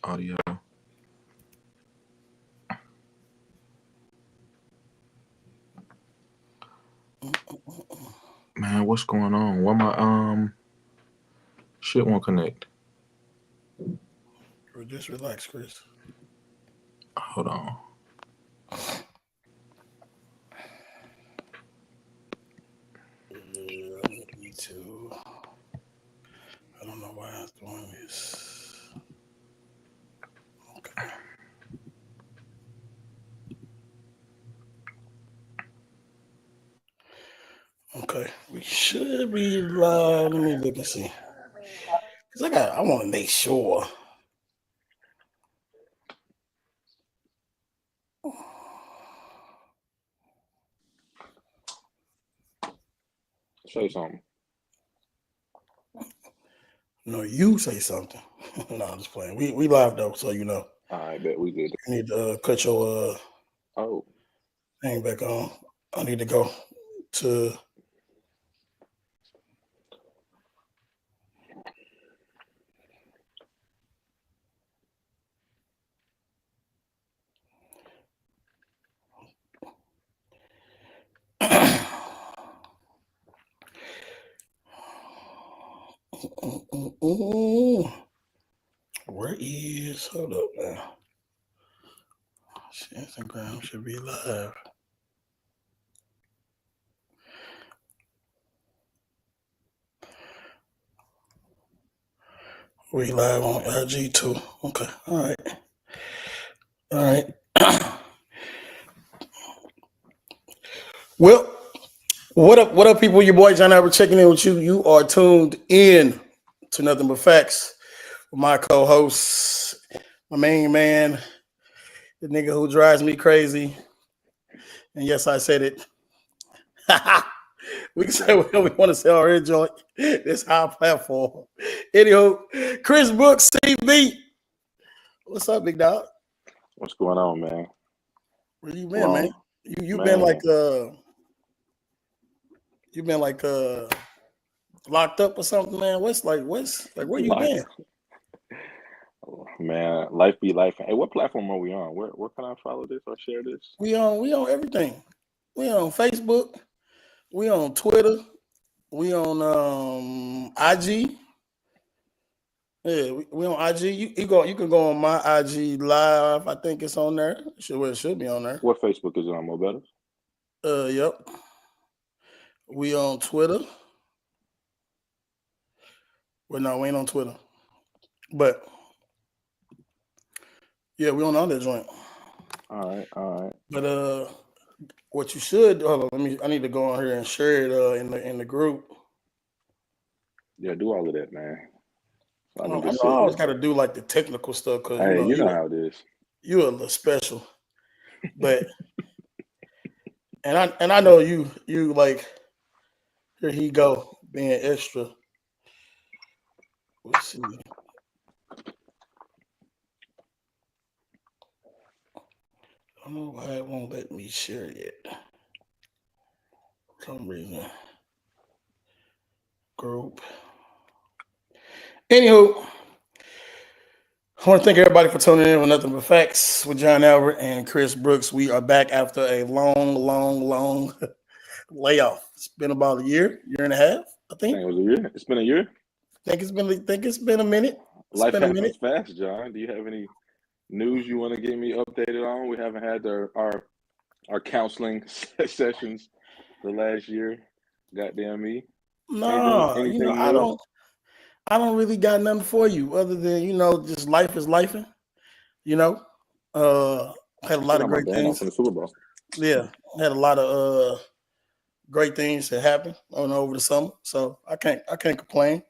audio. Man, what's going on? Why my shit won't connect? Just relax, Chris. Hold on. Me too. I don't know why I'm doing this. Okay. Okay. We should be live. Let me look and see. Cause I want to make sure. Say something. No, you say something. No, I'm just playing. We live though, so you know. I bet we good. You need to cut your thing back on. I need to go to. Where is? Hold up now. Instagram should be live. We live on IG too. Okay. All right. All right. Well, what up? What up, people? Your boy John Albert checking in with you. You are tuned in to Nothing But Facts with my co-host, my main man, the nigga who drives me crazy. And yes, I said it. We can say what we want to say on here, joint. This our platform. Anywho, Chris Brooks, CB. What's up, big dog? What's going on, man? Where you been, man? You been like locked up or something, man? What's where you been? Man, life be life. Hey, what platform are we on? Where can I follow this or share this? We on everything. We on Facebook. We on Twitter. We on IG. Yeah, we on IG. You can go on my IG live. I think it's on there. It should be on there. What Facebook is it on, Mo Better? Yep. We on Twitter. Well, no, we ain't on Twitter. But yeah, we on all that joint. All right. But what you should hold on, I need to go on here and share it in the group. Yeah, do all of that, man. So I always got to do like the technical stuff because you know how it is. You're a little special, but and I know you like here he go being extra. Let's see. I don't know why it won't let me share yet. For some reason. Group. Anywho, I want to thank everybody for tuning in with Nothing But Facts with John Albert and Chris Brooks. We are back after a long layoff. It's been about a year and a half, I think. It was a year. It's been a year. Think it's been a minute. Life happens fast, John. Do you have any news you want to get me updated on? We haven't had our counseling sessions the last year. Goddamn me. No, I don't really got nothing for you other than just life is lifing. Had a lot of great things. From the Super Bowl. Yeah, had a lot of great things that happened over the summer, so I can't complain.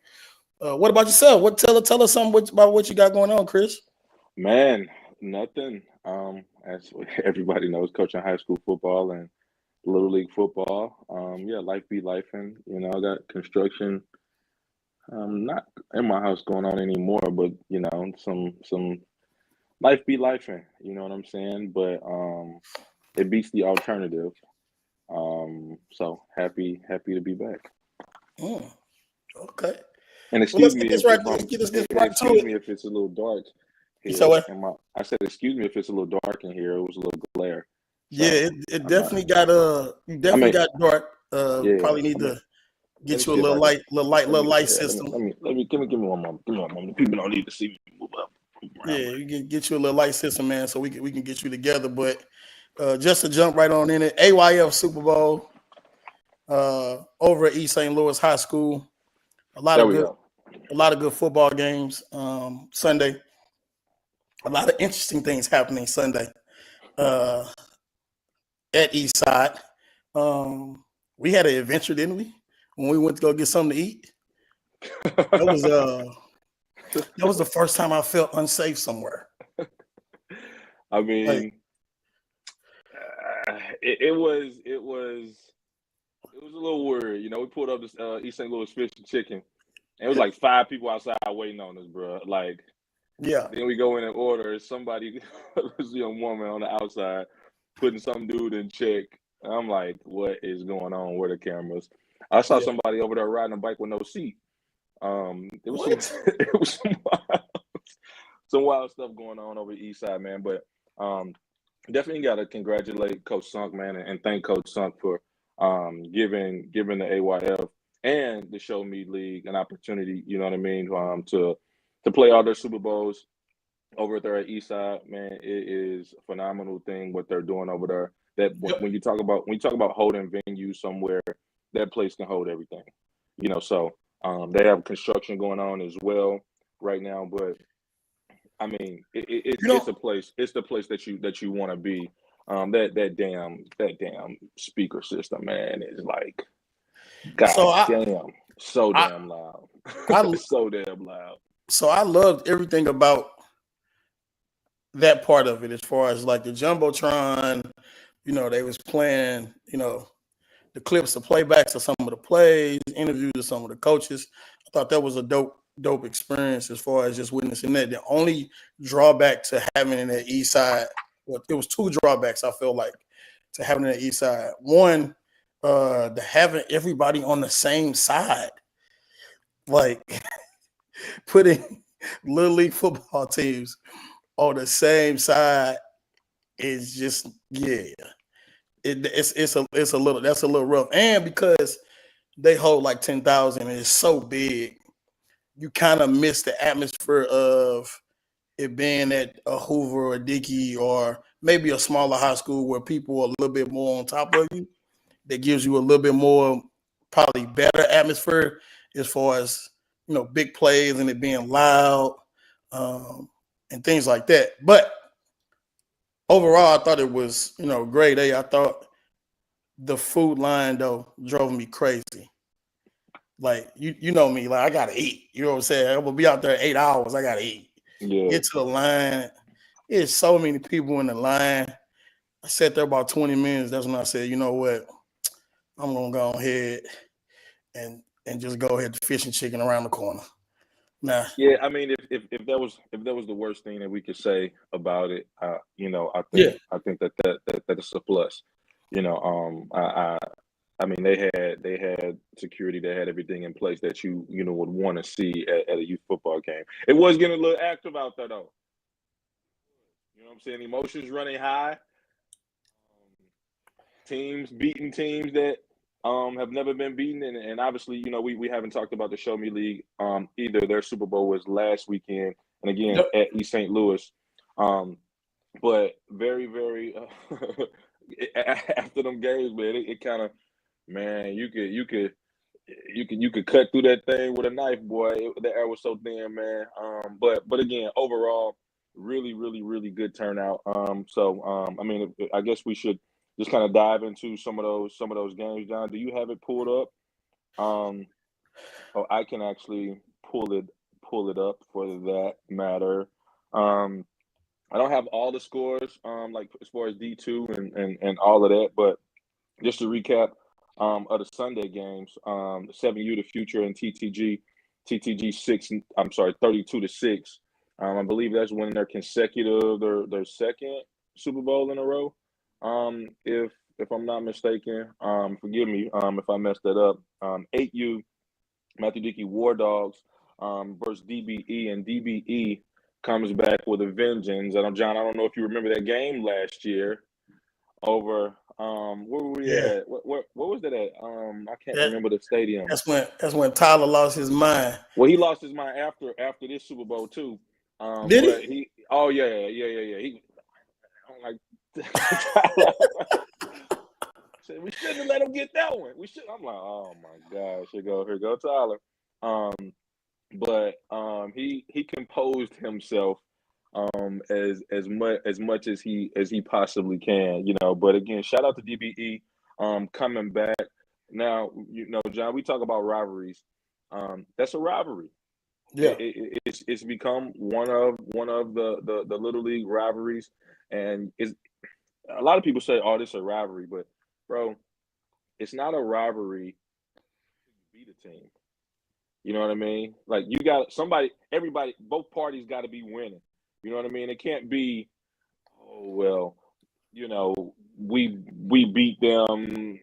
What about yourself? Tell us something about what you got going on, Chris? Man, nothing. As everybody knows, coaching high school football and Little League football. Yeah, life be lifing. I got construction. Not in my house going on anymore, but some life be lifing. You know what I'm saying? But it beats the alternative. So happy to be back. Okay. And excuse me if it's a little dark So here. I said, excuse me if it's a little dark in here. It was a little glare. So yeah, it I'm not. definitely got you definitely got dark. Yeah. Probably need to Let me get you a see if I can. little light system. Give me one moment. Give me one moment. People don't need to see me move up. Move around. Yeah, you can get you a little light system, man, so we can get you together. But just to jump right on in it, AYF Super Bowl over at East St. Louis High School. A lot There of we good go. football games Sunday. A lot of interesting things happening Sunday at East Side. We had an adventure, didn't we? When we went to go get something to eat. That was the first time I felt unsafe somewhere. I mean, Like, it was a little weird. You know, we pulled up this East St. Louis Fish and Chicken. And it was like 5 people outside waiting on us, bro. Like, yeah. then we go in and order. Somebody, this young woman on the outside, putting some dude in check. And I'm like, what is going on? Where are the cameras? I saw somebody over there riding a bike with no seat. It was it was some wild stuff going on over the East Side, man. But definitely got to congratulate Coach Sunk, man, and thank Coach Sunk for giving the AYF and the Show Me League an opportunity. You know what I mean? To play all their Super Bowls over there at East Side, man. It is a phenomenal thing what they're doing over there. That when you talk about holding venues somewhere, that place can hold everything. You know, so they have construction going on as well right now, but I mean, it's a place. It's the place that you want to be. That damn speaker system, man, is like, damn, so damn loud, so damn loud. So I loved everything about that part of it, as far as like the jumbotron. You know, they was playing, you know, the clips, the playbacks of some of the plays, interviews of some of the coaches. I thought that was a dope experience as far as just witnessing that. The only drawback to having it at East Side, well, it was 2 drawbacks I feel like to having it at East Side. One, to having everybody on the same side, like putting little league football teams on the same side is just it's a little rough, and because they hold like 10,000 and it's so big, you kind of miss the atmosphere of it being at a Hoover or a Dickey or maybe a smaller high school where people are a little bit more on top of you. That gives you a little bit more, probably better atmosphere as far as, you know, big plays and it being loud and things like that. But overall, I thought it was, you know, great. I thought the food line though drove me crazy. Like you know me, like I gotta eat. You know what I'm saying? I'm gonna be out there 8 hours. I gotta eat. Yeah. Get to the line. There's so many people in the line. I sat there about 20 minutes. That's when I said, you know what? I'm gonna go ahead and just go ahead to Fish and Chicken around the corner. Nah. Yeah, I mean, if that was the worst thing that we could say about it, you know, I think that is a plus. You know, I mean, they had security, they had everything in place that you know would want to see at a youth football game. It was getting a little active out there though. You know what I'm saying? Emotions running high. Teams beating teams that have never been beaten, and obviously, you know, we haven't talked about the Show Me League either. Their Super Bowl was last weekend, and again at East St. Louis. But very, very after them games, man, it kind of, man, you could cut through that thing with a knife, boy. The air was so thin, man. But again, overall, really, really, really good turnout. I mean, I guess we should just kind of dive into some of those games, John. Do you have it pulled up? I can actually pull it up for that matter. I don't have all the scores, like as far as D2 and all of that, but just to recap of the Sunday games, 7U to Future and TTG 32-6. I believe that's winning their their second Super Bowl in a row. If I'm not mistaken, forgive me if I messed that up. 8U Matthew Dickey War Dogs versus DBE, and DBE comes back with a vengeance. And John, I don't know if you remember that game last year over where were we Yeah. at? What was that at? I can't That, remember the stadium. that's when Tyler lost his mind. Well, he lost his mind after this Super Bowl too. Did But he? He, I'm like, Tyler said we shouldn't have let him get that one. We should. I'm like, oh my gosh, here go Tyler. But he composed himself as much as he possibly can, you know. But again, shout out to DBE coming back. Now, you know, John, we talk about rivalries. That's a rivalry. Yeah. It's become one of the Little League rivalries, and it's a lot of people say, "Oh, this is a rivalry," but bro, it's not a rivalry. You beat a team. You know what I mean? Like you got everybody, both parties got to be winning. You know what I mean? It can't be, oh well, you know, we beat them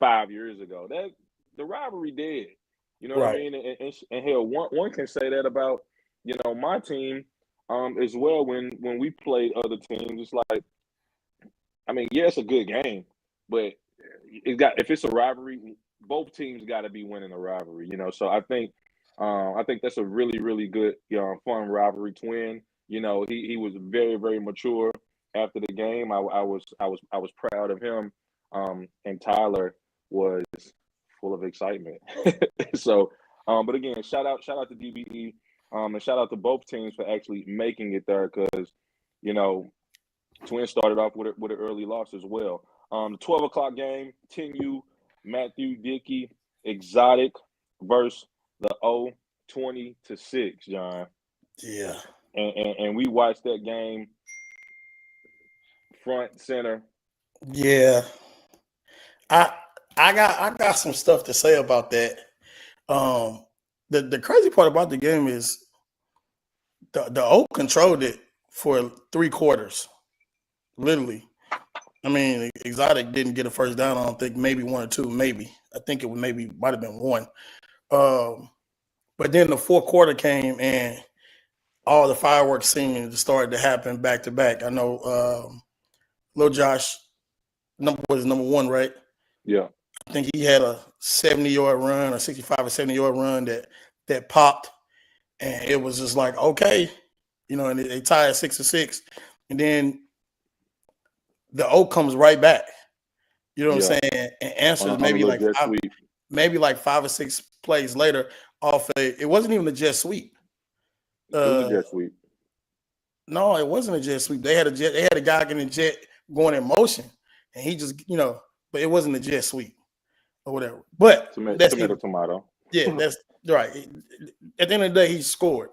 5 years ago. That the rivalry dead. You know what I Right. mean? And hell, one can say that about, you know, my team as well. When we played other teams, it's like, I mean, yeah, it's a good game, but if it's a rivalry, both teams got to be winning the rivalry. You know, so I think that's a really good, fun rivalry. Twin, you know, he was very mature after the game. I was proud of him, and Tyler was full of excitement. So, but again, shout out to DBE, and shout out to both teams for actually making it there because, you know, Twins started off with an early loss as well. The 12 o'clock game, 10U, Matthew Dickey, Exotic versus the 20-6, John. Yeah. And we watched that game front center. Yeah. I got some stuff to say about that. The crazy part about the game is the O controlled it for 3/4. Literally. I mean, Exotic didn't get a first down. I don't think, maybe one or two, maybe. I think it was might have been one. But then the fourth quarter came and all the fireworks singing started to happen back to back. I know Lil Josh was number one, right? Yeah. I think he had a 70-yard run or 65 or 70-yard run that popped, and it was just like, okay, you know, and they tied 6-6, and then the O comes right back. You know what I'm saying? And answers maybe like five or six plays later off it wasn't even a jet sweep. It was a jet sweep. No, it wasn't a jet sweep. They had a guy getting a jet going in motion, and he just, you know, but it wasn't a jet sweep or whatever. But tomato. Yeah, that's right. At the end of the day, he scored.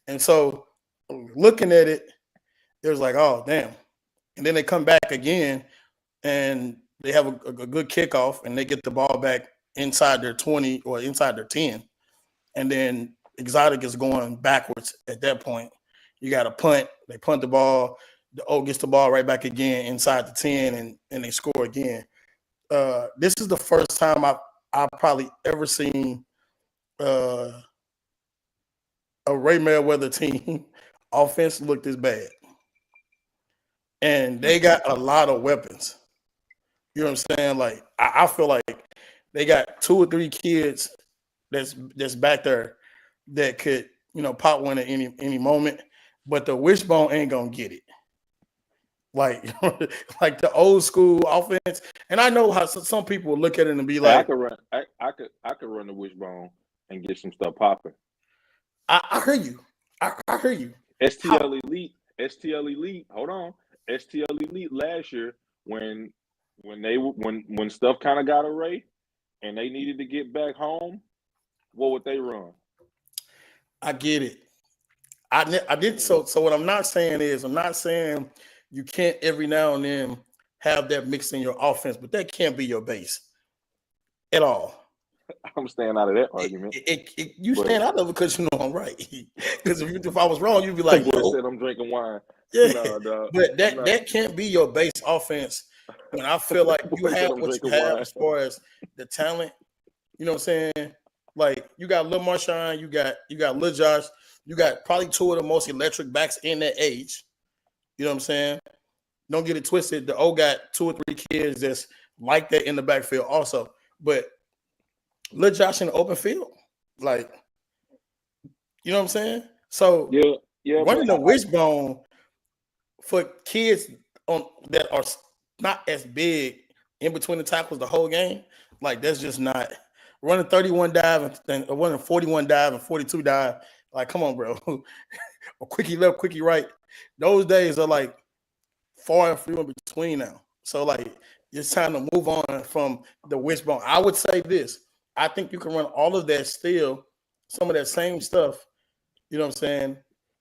And so looking at it, it was like, oh, damn. And then they come back again and they have a good kickoff and they get the ball back inside their 20 or inside their 10. And then Exotic is going backwards at that point. You got a punt. They punt the ball. The O gets the ball right back again inside the 10 and they score again. This is the first time I've probably ever seen a Ray Merriweather team offense look this bad. And they got a lot of weapons. You know what I'm saying? Like, I feel like they got 2 or 3 kids that's back there that could, you know, pop one at any moment, but the wishbone ain't gonna get it. Like, like the old school offense. And I know how some people will look at it and be like, I could run the wishbone and get some stuff popping. I hear you. I hear you. STL Elite. Hold on. STL Elite last year when stuff kind of got away and they needed to get back home, what would they run? I get it. I did so what I'm not saying is you can't every now and then have that mixed in your offense, but that can't be your base at all. I'm staying out of that argument. You stand out of it because you know I'm right. Because if I was wrong, you'd be like, "Boy said I'm drinking wine." Yeah, no, but that can't be your base offense. When I feel like you have what you have as far as the talent, you know what I'm saying? Like you got Lil Marshawn, you got Lil Josh, You got probably two of the most electric backs in that age. You know what I'm saying? Don't get it twisted. The O got 2 or 3 kids that's like that in the backfield also. But let Josh in the open field. Like, you know what I'm saying? So running the wishbone for kids that are not as big in between the tackles the whole game, like that's just not running 31 dive and running 41 dive and 42 dive. Like, come on, bro. A quickie left, quickie right. Those days are like far and few in between now. So like it's time to move on from the wishbone. I would say this. I think you can run all of that still, some of that same stuff, you know what I'm saying,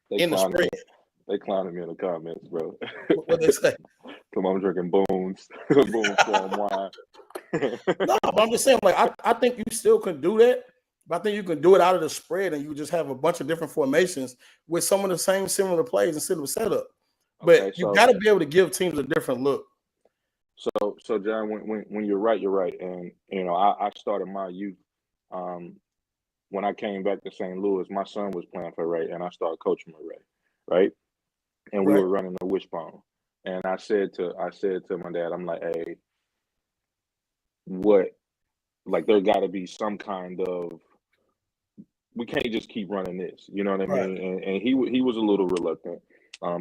in the spread. They clowning me in the comments, bro. What they say? Come on, I'm drinking Boone's. Boone's Strong wine. No, but I'm just saying, like, I think you still can do that, but I think you can do it out of the spread and you just have a bunch of different formations with some of the same similar plays instead of a setup. But okay, you got to be able to give teams a different look. So John, when you're right, you're right. And, you know, I started my youth when I came back to St. Louis. My son was playing for Ray, and I started coaching with Ray, right? And we were running the wishbone. And I said to my dad, I'm like, hey, there got to be some kind of, we can't just keep running this, you know what I mean? And he was a little reluctant.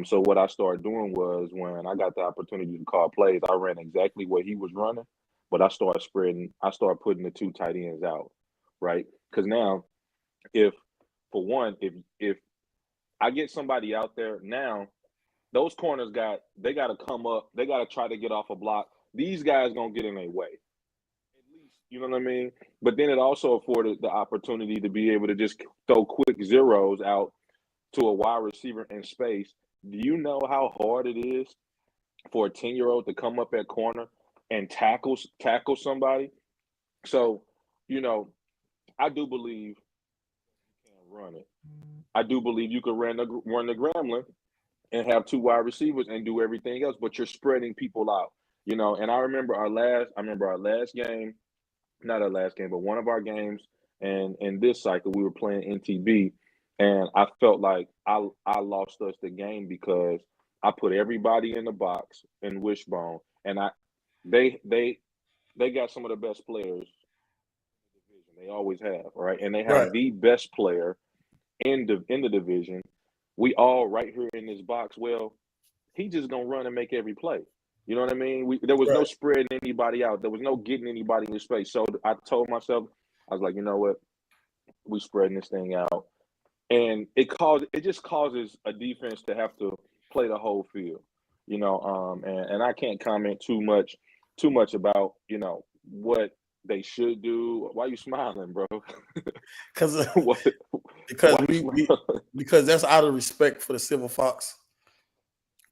So what I started doing was when I got the opportunity to call plays, I ran exactly what he was running, but I started putting the 2 tight ends out, right? Because now, if I get somebody out there now, those corners got to come up, they got to try to get off a block. These guys gonna get in their way, at least, you know what I mean? But then it also afforded the opportunity to be able to just throw quick zeros out to a wide receiver in space. Do you know how hard it is for a 10-year-old to come up at corner and tackle somebody? So, you know, I do believe you can run it. I do believe you could run the Gremlin and have 2 wide receivers and do everything else, but you're spreading people out, you know. And I remember our last game, not our last game, but one of our games, and in this cycle we were playing NTB, and I felt like I lost us the game because I put everybody in the box in wishbone, and they got some of the best players in the division. They always have, right? And they have the best player in the division. We all right here in this box. Well, he just gonna run and make every play. You know what I mean? There was no spreading anybody out. There was no getting anybody in space. So I told myself, I was like, you know what? We spreading this thing out, and it just causes a defense to have to play the whole field. You know, and I can't comment too much about, you know, what they should do. Why are you smiling, bro? Because that's out of respect for the Silver Fox.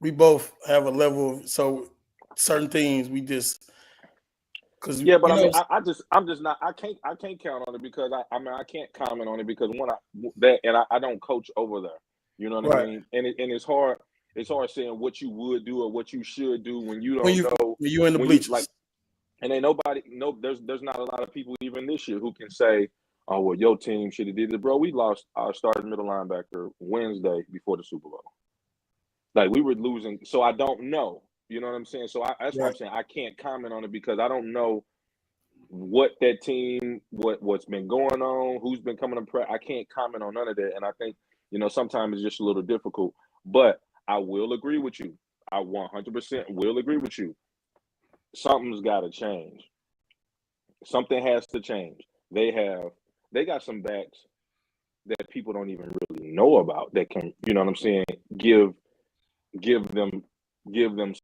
We both have a level of, so certain things we just, because yeah, but I mean, I'm just not. I can't count on it because I can't comment on it because I don't coach over there. You know what I mean? And it's hard. It's hard saying what you would do or what you should do when you don't know. When you're in the bleachers. And ain't there's not a lot of people even this year who can say, oh, well, your team should have did it. Bro, we lost our starting middle linebacker Wednesday before the Super Bowl. Like, we were losing. So I don't know. You know what I'm saying? So that's what I'm saying. I can't comment on it because I don't know what that team, what's been going on, who's been coming to prep. I can't comment on none of that. And I think, you know, sometimes it's just a little difficult. But I will agree with you. I 100% will agree with you. Something's got to change. Something has to change. They got some backs that people don't even really know about that can, you know what I'm saying, give them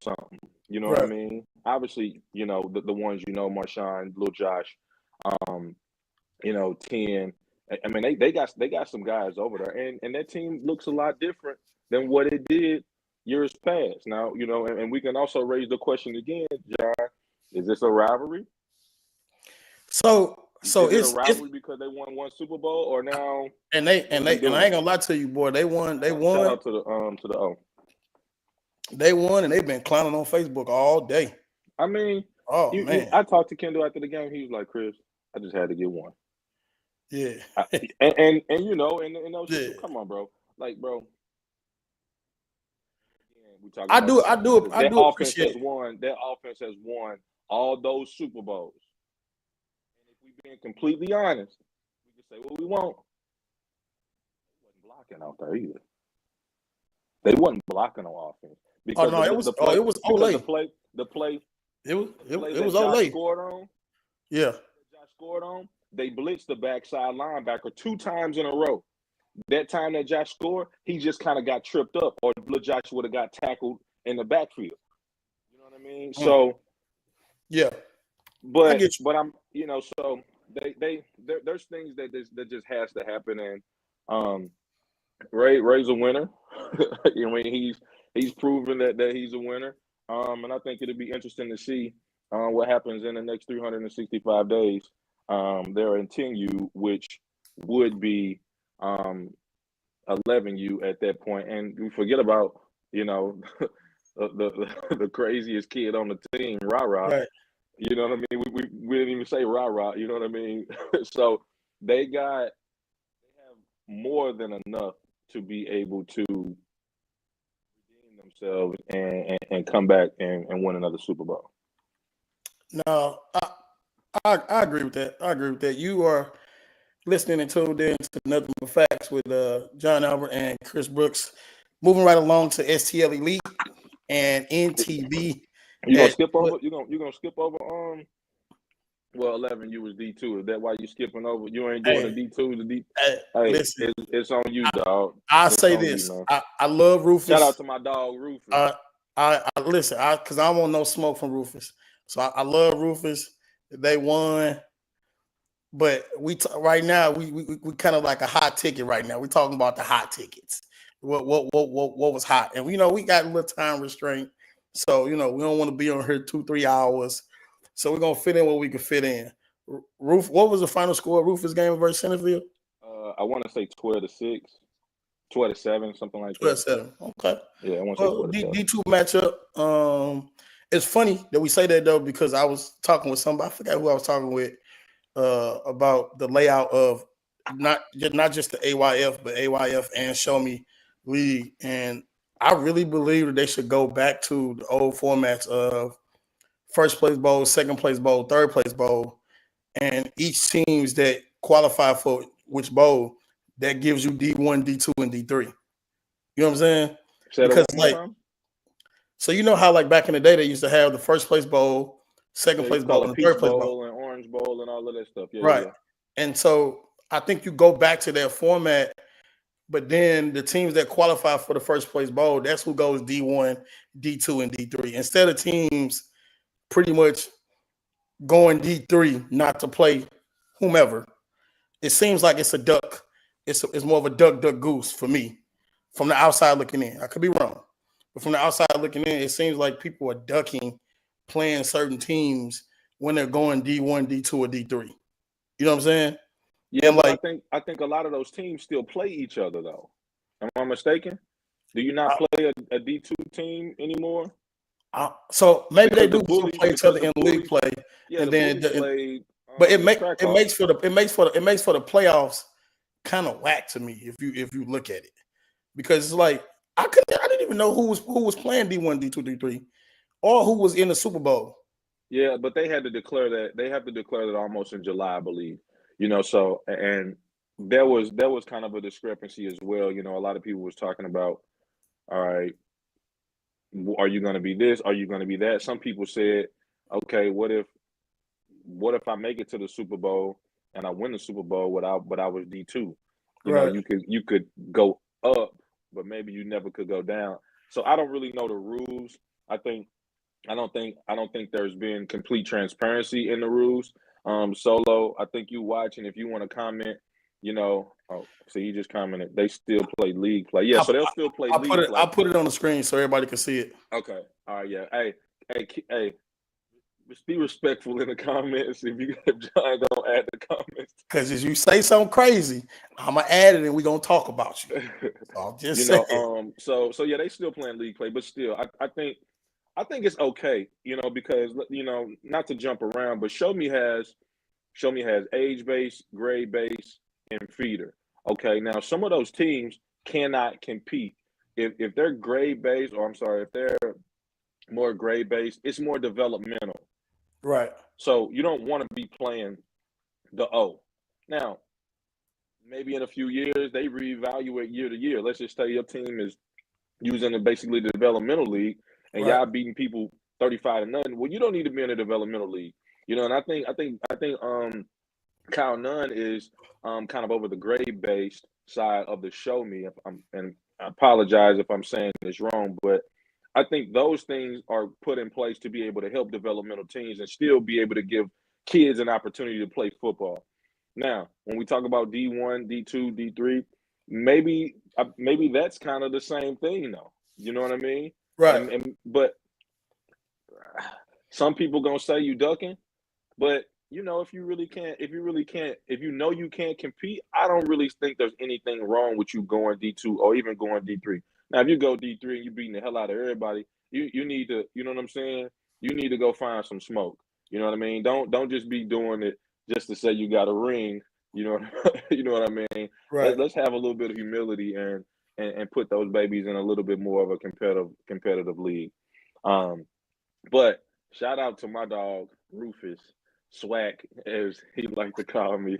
something. You know what I mean? Obviously, you know, the ones, you know, Marshawn, Lil Josh, you know, 10. I mean, they got some guys over there, and that team looks a lot different than what it did years past. Now, you know, and we can also raise the question again, John, is this a rivalry? So it's a rivalry because they won one Super Bowl, or now and I ain't gonna lie to you, boy, they won. Shout out to the O. They won, and they've been clowning on Facebook all day. I mean, man, I talked to Kendall after the game. He was like, Chris, I just had to get one. Yeah. And you know, and those come on, bro. like, bro. Again, we talking I about do, the I do, offense. I That do offense appreciate has it. won. That offense has won all those Super Bowls. And if we being completely honest, we can say what we want. They wasn't blocking out there either. They wasn't blocking on offense Oh because no, it was Olay. the play It that was Josh Olay. scored on. Yeah. They blitzed the backside linebacker 2 times in a row. That time that Josh scored, he just kind of got tripped up, or Josh would have got tackled in the backfield. You know what I mean? So, yeah, I but get you. I'm, so there's things that just has to happen, and Ray's a winner. I mean, he's proven that he's a winner. And I think it'll be interesting to see what happens in the next 365 days. There in 10U, which would be 11U at that point, and we forget about the craziest kid on the team, Rah. Right. You know what I mean? We didn't even say Rah. You know what I mean? So they have more than enough to be able to redeem themselves and come back and win another Super Bowl. No, I agree with that. I agree with that. You are listening and tuned in to Nothing But Facts with John Albert and Chris Brooks. Moving right along to STL Elite and NTV. You gonna skip over? You gonna skip over? Well, 11 was D2. Is that why you skipping over? You ain't doing the D2, the D. Hey, listen, it's on you, dog. I'll say this. I love Rufus. Shout out to my dog Rufus. I listen, because I want no smoke from Rufus. So I love Rufus. They won, but right now we kind of like a hot ticket right now. We're talking about the hot tickets. What was hot, and we got a little time restraint, so we don't want to be on here 2-3 hours. So we're gonna fit in what we can fit in. Roof, what was the final score of Rufus game versus Centerville? I want to say 12-6, 12-7, something like that. 12-7. Okay. Yeah, I want to say 12-7. D2 matchup. It's funny that we say that though, because I was talking with somebody, I forgot who I was talking with, about the layout of not just the AYF, but AYF and Show Me League. And I really believe that they should go back to the old formats of first place bowl, second place bowl, third place bowl, and each teams that qualify for which bowl, that gives you D1, D2, and D3. You know what I'm saying? Because so how like back in the day they used to have the first place bowl, second place bowl, and the third place bowl, and orange bowl, and all of that stuff. Yeah, right. Yeah. And so I think you go back to that format, but then the teams that qualify for the first place bowl, that's who goes D1, D2, and D3. Instead of teams pretty much going D3 not to play whomever. It seems like it's a duck. It's more of a duck goose for me from the outside looking in. I could be wrong, but from the outside looking in, it seems like people are ducking playing certain teams when they're going D1, D2, or D3. You know what I'm saying? Yeah, but I think a lot of those teams still play each other though. Am I mistaken? Do you not play a D2 team anymore? So maybe they do play each other in league play, yeah, and then play, but it makes for the playoffs kind of whack to me if you look at it, because it's like I didn't even know who was playing D1, D2, D3, or who was in the Super Bowl. Yeah, but they had to declare that. They have to declare that almost in July, I believe. So and there was kind of a discrepancy as well. A lot of people was talking about, all right, are you going to be this? Are you going to be that? Some people said, okay, what if I make it to the Super Bowl and I win the Super Bowl but I was D2? Right. You could go up, but maybe you never could go down. So I don't really know the rules. I don't think there's been complete transparency in the rules. Solo, I think you watching. If you want to comment, so you just commented. They still play league play. Yeah, so they'll still play league play. I'll put it on the screen so everybody can see it. Okay. All right. Yeah. Hey. Just be respectful in the comments. If John gonna add the comments, because if you say something crazy, I'm gonna add it and we're gonna talk about you. So I'll just say. So yeah, they still playing league play, but still, I think it's okay. Because not to jump around, but Show Me has age base, grade base, and feeder. Okay, now some of those teams cannot compete. If they're grade based, or I'm sorry, if they're more grade based, it's more developmental. Right. So you don't want to be playing the O. Now, maybe in a few years they reevaluate year to year. Let's just say your team is using basically the developmental league, and Right. y'all beating people 35-0. Well, you don't need to be in a developmental league, and I think Kyle Nunn is kind of over the grade based side of the show me. And I apologize if I'm saying this wrong, but I think those things are put in place to be able to help developmental teams and still be able to give kids an opportunity to play football. Now, when we talk about D1, D2, D3, maybe that's kind of the same thing, though. You know what I mean? Right. But some people gonna say you ducking, but if you know you can't compete, I don't really think there's anything wrong with you going D2 or even going D3. Now, if you go D3 and you're beating the hell out of everybody, you need to, you know what I'm saying? You need to go find some smoke. You know what I mean? Don't just be doing it just to say you got a ring. You know you know what I mean? Right. Let's have a little bit of humility and put those babies in a little bit more of a competitive league. But shout out to my dog Rufus. Swack, as he liked to call me.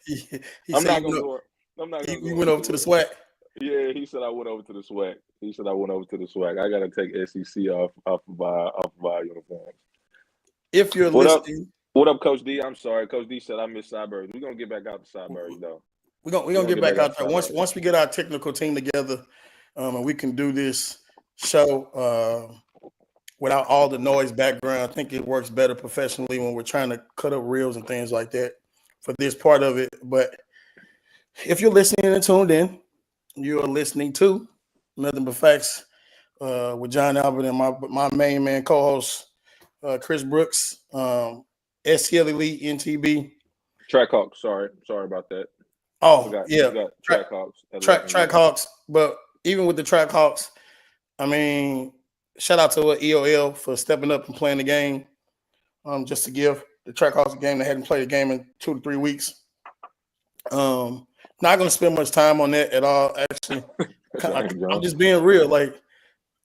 he I'm said not gonna go. I'm not gonna you go went over to the SWAC. Yeah, he said I went over to the SWAC. I gotta take SEC off of our uniforms. If you're What listening, up? What up, Coach D? I'm sorry, Coach D said I missed Cyberg. We're gonna get back out to Cyberg though. We're gonna get back out there once we get our technical team together, and we can do this show without all the noise background. I think it works better professionally when we're trying to cut up reels and things like that for this part of it. But if you're listening and tuned in, you're listening to Nothing But Facts with John Albert and my main man co-host Chris Brooks, STL Elite NTB. Trackhawks. Sorry about that. Yeah, Trackhawks. Trackhawks. But even with the Trackhawks, I mean, shout out to EOL for stepping up and playing the game. Just to give the Trackhawks a game, they hadn't played a game in 2 to 3 weeks. Not going to spend much time on that at all. Actually, I'm just being real. Like,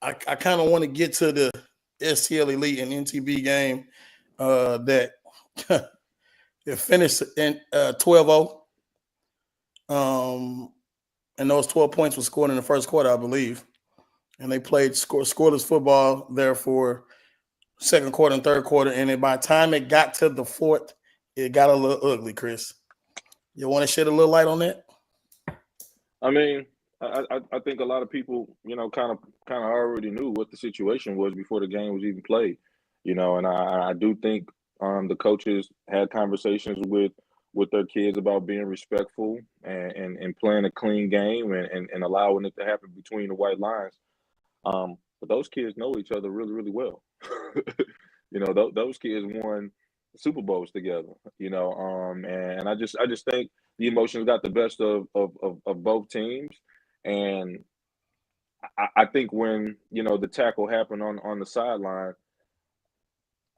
I kind of want to get to the STL Elite and NTB game that it finished in 12-0. And those 12 points were scored in the first quarter, I believe. And they played scoreless football there for second quarter and third quarter. And then by the time it got to the fourth, it got a little ugly, Chris. You want to shed a little light on that? I mean, I think a lot of people, kind of already knew what the situation was before the game was even played, and I do think the coaches had conversations with their kids about being respectful and playing a clean game and allowing it to happen between the white lines. But those kids know each other really, really well. Those kids won Super Bowls together, and I just think the emotions got the best of both teams. And I think when, the tackle happened on the sideline,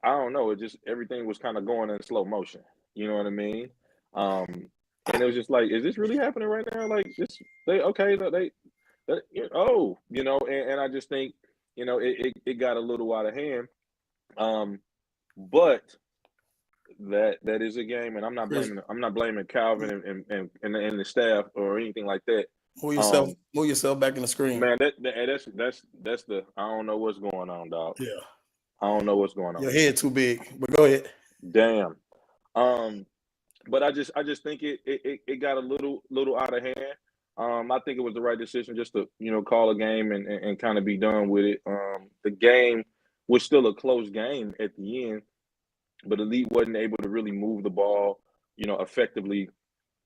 I don't know, it just everything was kind of going in slow motion. You know what I mean? And it was just like, is this really happening right now? Like this, and I just think, it got a little out of hand. But that is a game, and I'm not blaming Calvin and the staff or anything like that. Move yourself back in the screen. Man, that's the I don't know what's going on, dog. Yeah. I don't know what's going on. Your head too big, but go ahead. Damn. But I just think it got a little out of hand. I think it was the right decision just to, call a game and kind of be done with it. The game was still a close game at the end, but Elite wasn't able to really move the ball, effectively.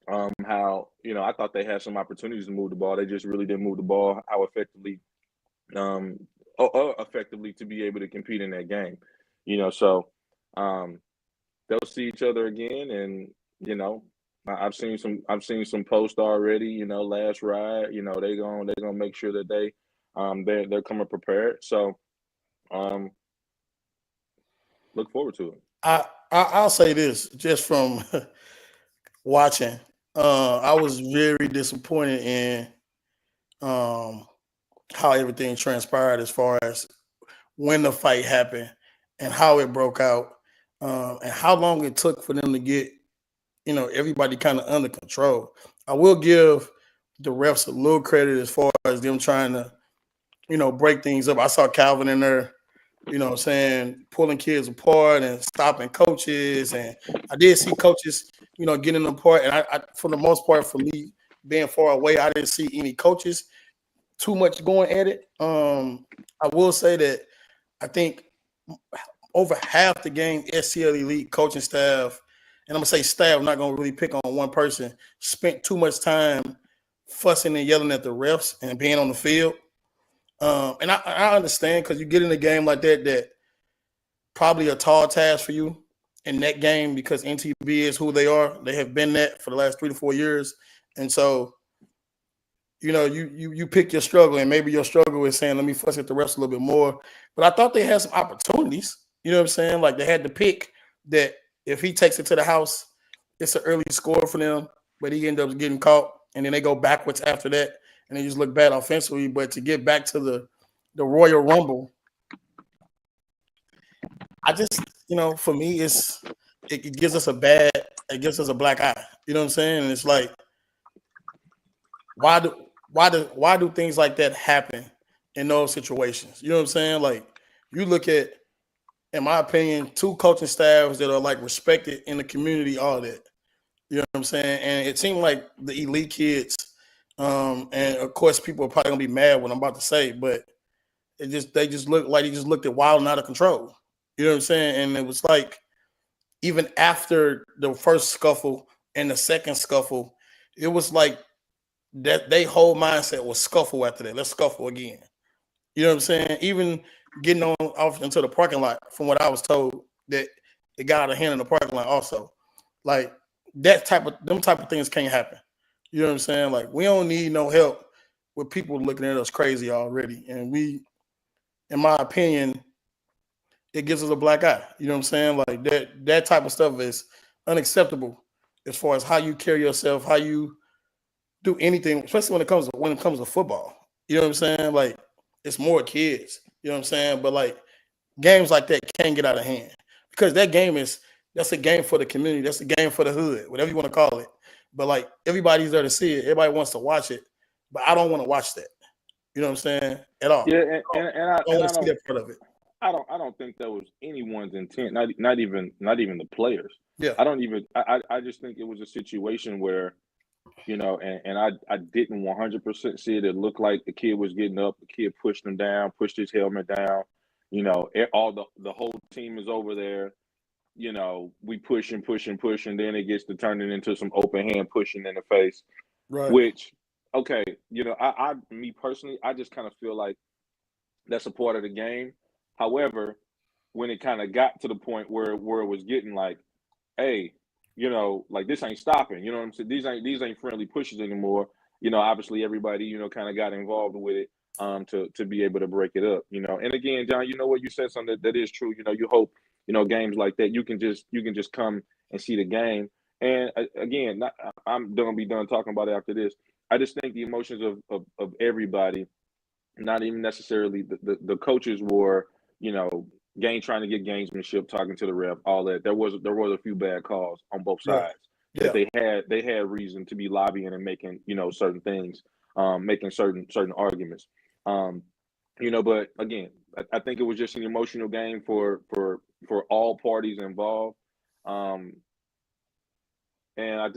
How, I thought they had some opportunities to move the ball. They just really didn't move the ball how effectively, effectively to be able to compete in that game. So they'll see each other again, and I've seen some posts already. Last ride. They're gonna make sure that they're coming prepared. So look forward to it. I'll say this just from watching I was very disappointed in how everything transpired as far as when the fight happened and how it broke out, and how long it took for them to get everybody kind of under control. I will give the refs a little credit as far as them trying to break things up. I saw Calvin in there, saying pulling kids apart and stopping coaches, and I did see coaches, getting apart. And I for the most part, for me being far away, I didn't see any coaches too much going at it. I will say that I think over half the game, STL Elite coaching staff, and I'm gonna say staff, I'm not gonna really pick on one person, spent too much time fussing and yelling at the refs and being on the field. And I understand, because you get in a game like that probably a tall task for you in that game, because NTB is who they are. They have been that for the last 3 to 4 years, and so you pick your struggle, and maybe your struggle is saying, let me fuss at the refs a little bit more. But I thought they had some opportunities. You know what I'm saying? Like, they had the pick that if he takes it to the house, it's an early score for them, but he ended up getting caught, and then they go backwards after that, and they just look bad offensively. But to get back to the Royal Rumble, I just, for me, it gives us a black eye. You know what I'm saying? And it's like, why do things like that happen in those situations? You know what I'm saying? Like, you look at, in my opinion, 2 coaching staffs that are like respected in the community, all that. You know what I'm saying? And it seemed like the elite kids, and of course people are probably gonna be mad what I'm about to say, but they just looked like they just looked at wild and out of control. You know what I'm saying? And it was like, even after the first scuffle and the second scuffle, it was like that they whole mindset was scuffle after that. Let's scuffle again. You know what I'm saying? Even getting on off into the parking lot, from what I was told, that it got out of hand in the parking lot also. Like, them type of things can't happen. You know what I'm saying? Like, we don't need no help with people looking at us crazy already. And we, in my opinion, it gives us a black eye. You know what I'm saying? Like, that type of stuff is unacceptable as far as how you carry yourself, how you do anything, especially when it comes to football. You know what I'm saying? Like, it's more kids. You know what I'm saying? But like, games like that can't get out of hand, because that's a game for the community. That's a game for the hood, whatever you want to call it. But like, everybody's there to see it. Everybody wants to watch it, but I don't want to watch that. You know what I'm saying? At all. Yeah, I don't want to see that part of it. I don't think that was anyone's intent. Not even the players. Yeah. I just think it was a situation where, and I didn't 100% see it. It looked like the kid was getting up. The kid pushed him down, pushed his helmet down. All the whole team is over there. We push and push and push, and then it gets to turning into some open hand pushing in the face. Right. Which, okay, me personally, I just kind of feel like that's a part of the game. However, when it kind of got to the point where it was getting like, hey, like, this ain't stopping. You know what I'm saying? These ain't friendly pushes anymore. Obviously everybody, kind of got involved with it to be able to break it up. And again, John, what you said, something that is true. You hope, games like that, you can just come and see the game. And again, I'm gonna be done talking about it after this. I just think the emotions of everybody, not even necessarily the coaches, were, trying to get gamesmanship, talking to the ref, all that. There was a few bad calls on both sides. Yeah. That they had reason to be lobbying and making, certain things, making certain arguments. But again, I think it was just an emotional game for all parties involved. And I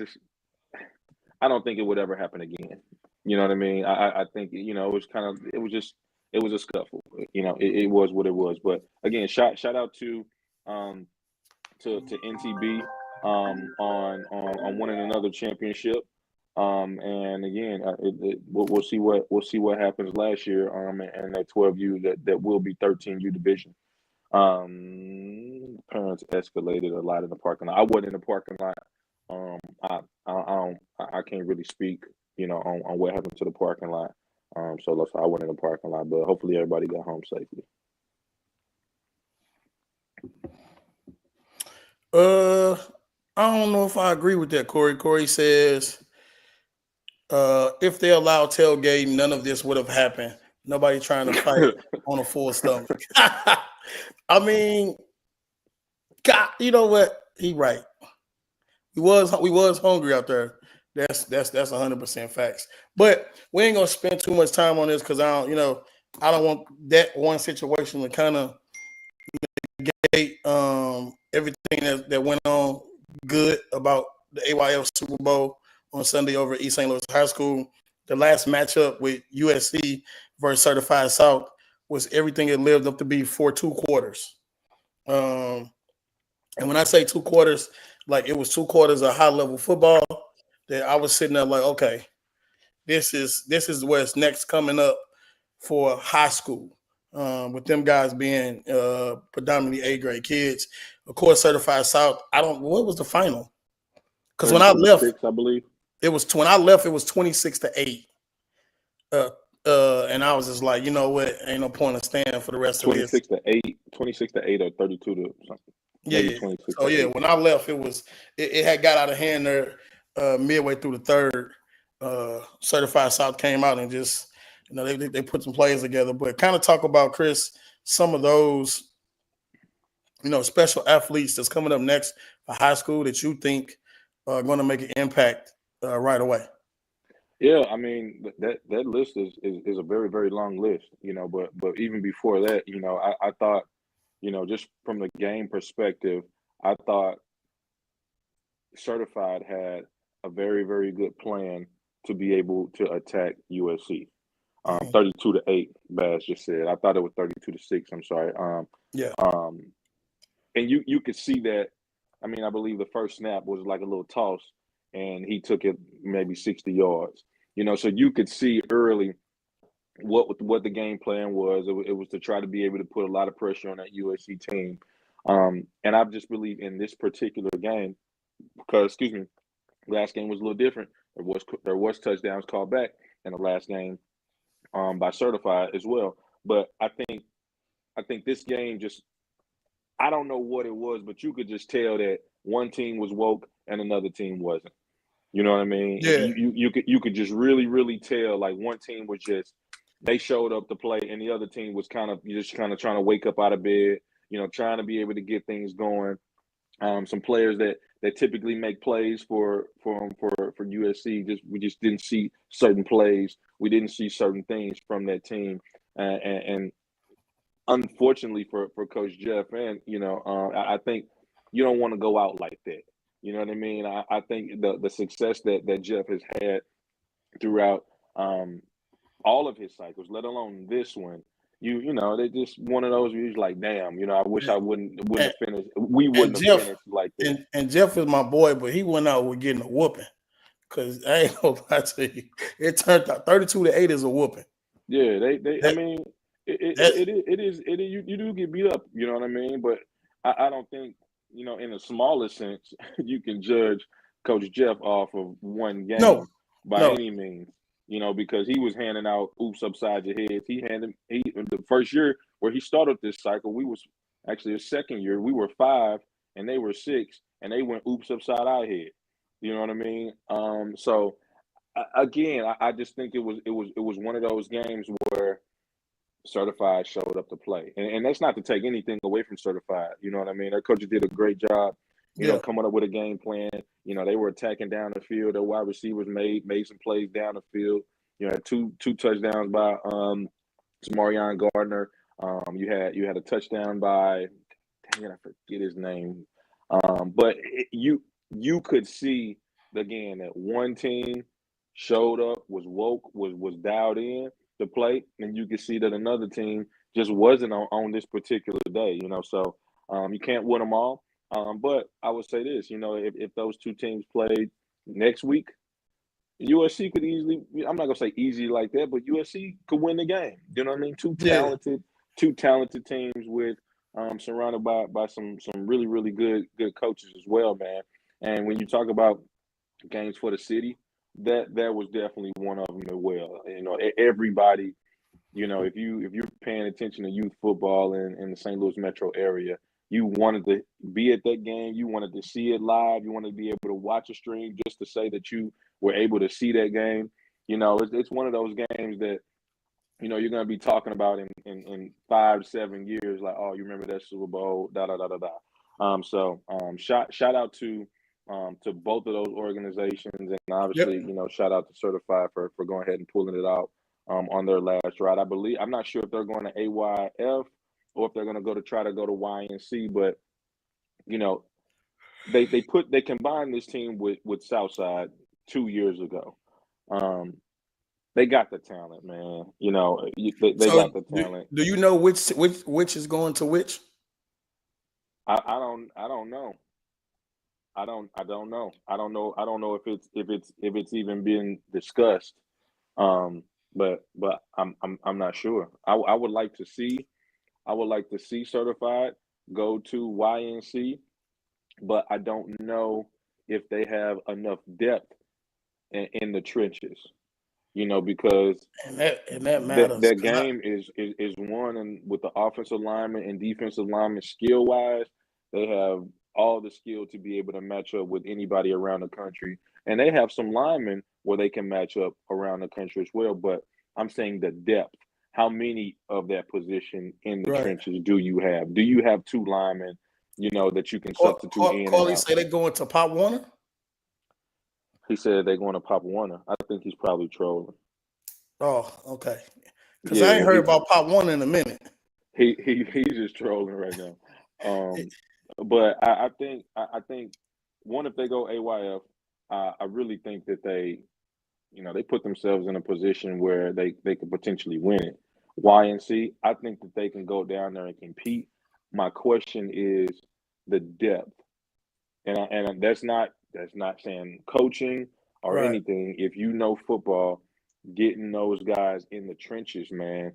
don't think it would ever happen again. You know what I mean? I think, it was a scuffle. It was what it was. But again, shout out to NTB on winning another championship. And again, we'll see what happens last year. And that 12U that will be 13U division. Parents escalated a lot in the parking lot. I wasn't in the parking lot. I can't really speak, on what happened to the parking lot. So I went in the parking lot, but hopefully everybody got home safely. I don't know if I agree with that, Corey. Corey says If they allowed tailgating, none of this would have happened. Nobody trying to fight on a full stomach. I mean, God, you know what? He right. We was hungry out there. That's 100% facts. But we ain't gonna spend too much time on this because I don't want that one situation to kind of negate everything that went on good about the AYL Super Bowl on Sunday over at East St. Louis High School. The last matchup with USC versus Certified South was everything it lived up to be for 2 quarters. And when I say 2 quarters, like it was 2 quarters of high level football that I was sitting there like, okay, this is what's next coming up for high school. With them guys being predominantly A grade kids. Of course, Certified South. What was the final? Because when I left, I believe it was 26-8. And I was just like, you know what? Ain't no point in staying for the rest of this. 26-8 or 32 to something. Yeah. So yeah, when I left, it had got out of hand there midway through the third. Certified South came out and just they put some plays together. But kind of talk about, Chris, some of those special athletes that's coming up next for high school that you think are going to make an impact right away. Yeah, I mean that list is a very, very long list, but even before that, I thought, just from the game perspective, I thought Certified had a very, very good plan to be able to attack USC. 32-8, Baz just said. I thought it was 32-6. I'm sorry. Yeah. And you could see that. I mean, I believe the first snap was like a little toss, and he took it maybe 60 yards. So you could see early what the game plan was. It was to try to be able to put a lot of pressure on that USC team. And I just believe in this particular game, because, last game was a little different. There was touchdowns called back in the last game by Certified as well. But I think this game just, I don't know what it was, but you could just tell that one team was woke and another team wasn't. You know what I mean? Yeah. You could just really, really tell, like, one team was just, they showed up to play, and the other team was kind of trying to wake up out of bed, trying to be able to get things going. Some players that typically make plays for USC, we just didn't see certain plays. We didn't see certain things from that team, and unfortunately for Coach Jeff, and I think you don't want to go out like that. You know what I mean? I think the success that Jeff has had throughout all of his cycles, let alone this one, they just one of those where you're like, damn, I wish I wouldn't have finished. We wouldn't have finished like that. And Jeff is my boy, but he went out with getting a whooping. Because I ain't gonna lie to you, it turned out 32-8 is a whooping. Yeah, I mean, it is. You do get beat up. You know what I mean? But I don't think, in the smallest sense, you can judge Coach Jeff off of one game by any means. Because he was handing out oops upside your heads. The first year where he started this cycle, we was actually his second year. We were 5 and they were 6, and they went oops upside our head. You know what I mean? So again, I just think it was one of those games where Certified showed up to play, and that's not to take anything away from Certified. You know what I mean? Their coaches did a great job, coming up with a game plan. They were attacking down the field. Their wide receivers made some plays down the field. Had two touchdowns by Samarion Gardner. You had a touchdown by, dang it, I forget his name. But you could see again that one team showed up, was woke, was dialed in to play, and you could see that another team just wasn't on this particular day. So you can't win them all. But I would say this, if those two teams played next week, USC could easily, I'm not gonna say easy like that, but USC could win the game. You know what I mean? Two talented teams with surrounded by some really, really good coaches as well, man. And when you talk about games for the city, that was definitely one of them as well. Everybody, if you're paying attention to youth football in the St. Louis metro area, you wanted to be at that game. You wanted to see it live. You wanted to be able to watch a stream just to say that you were able to see that game. It's one of those games that you're going to be talking about in 5-7 years, like, oh, you remember that Super Bowl, da da da da da. Shout out to both of those organizations, and obviously, Yep. shout out to Certified for going ahead and pulling it out on their last ride. I'm not sure if they're going to AYF or if they're going to try to go to YNC, but they combined this team with Southside 2 years ago. They got the talent, man. They So got the talent. do you know which is going to which? I don't know. I don't know. I don't know if it's even been discussed. But I'm not sure. I would like to see Certified go to YNC, but I don't know if they have enough depth in the trenches. Because And that matters. that game is won, and with the offensive lineman and defensive lineman skill wise, they have all the skill to be able to match up with anybody around the country, and they have some linemen where they can match up around the country as well. But I'm saying the depth. How many of that position in the Right. trenches do you have? Do you have two linemen, that you can substitute in and Corley out? say they're going to Pop Warner. He said they're going to Pop Warner. I think he's probably trolling. Oh, okay. Because I ain't heard about Pop Warner in a minute. He's just trolling right now. But I think one, if they go AYF, I really think that they put themselves in a position where they could potentially win it. YNC, I think that they can go down there and compete. My question is the depth, and that's not saying coaching or Right. anything. If you know football, getting those guys in the trenches, man.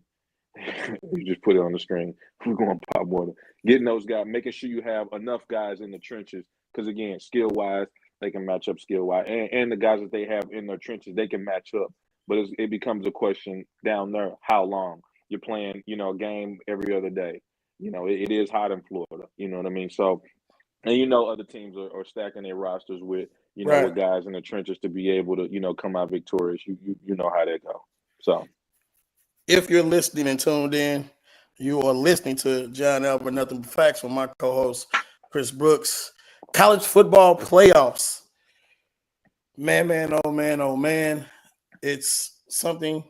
You just put it on the screen. We're going Pop Warner. Getting those guys, making sure you have enough guys in the trenches, because again, skill wise, they can match up skill wise, and the guys that they have in their trenches, they can match up. But it becomes a question down there: how long you're playing? A game every other day. It is hot in Florida. You know what I mean? So, and other teams are stacking their rosters with Right. with guys in the trenches to be able to come out victorious. You know how they go. So. If you're listening and tuned in, you are listening to John Albert Nothing But Facts with my co-host Chris Brooks. College football playoffs. Man, oh man. It's something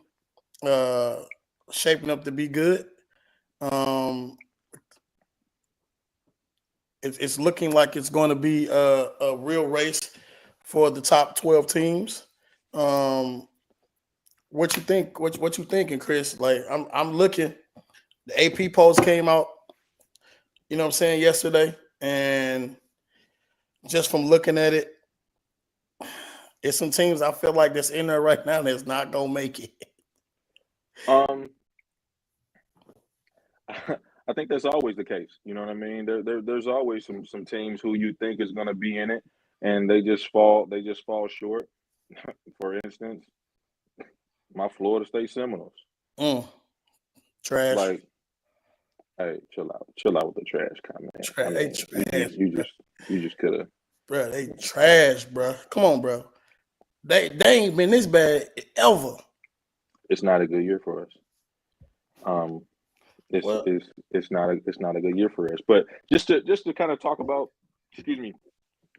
shaping up to be good. It's looking like it's going to be a real race for the top 12 teams. What you think? What you thinking, Chris? Like I'm looking. The AP polls came out, you know what I'm saying, yesterday, and just from looking at it, it's some teams I feel like that's in there right now that's not gonna make it. I think that's always the case. You know what I mean? There's always some teams who you think is going to be in it, and they just fall short. For instance, my Florida State Seminoles. Trash. Like, hey, chill out with the trash comment. You just could have. Bro, they trash, bro. Come on, bro. They ain't been this bad ever. It's not a good year for us. It's not a good year for us. But just to kind of talk about,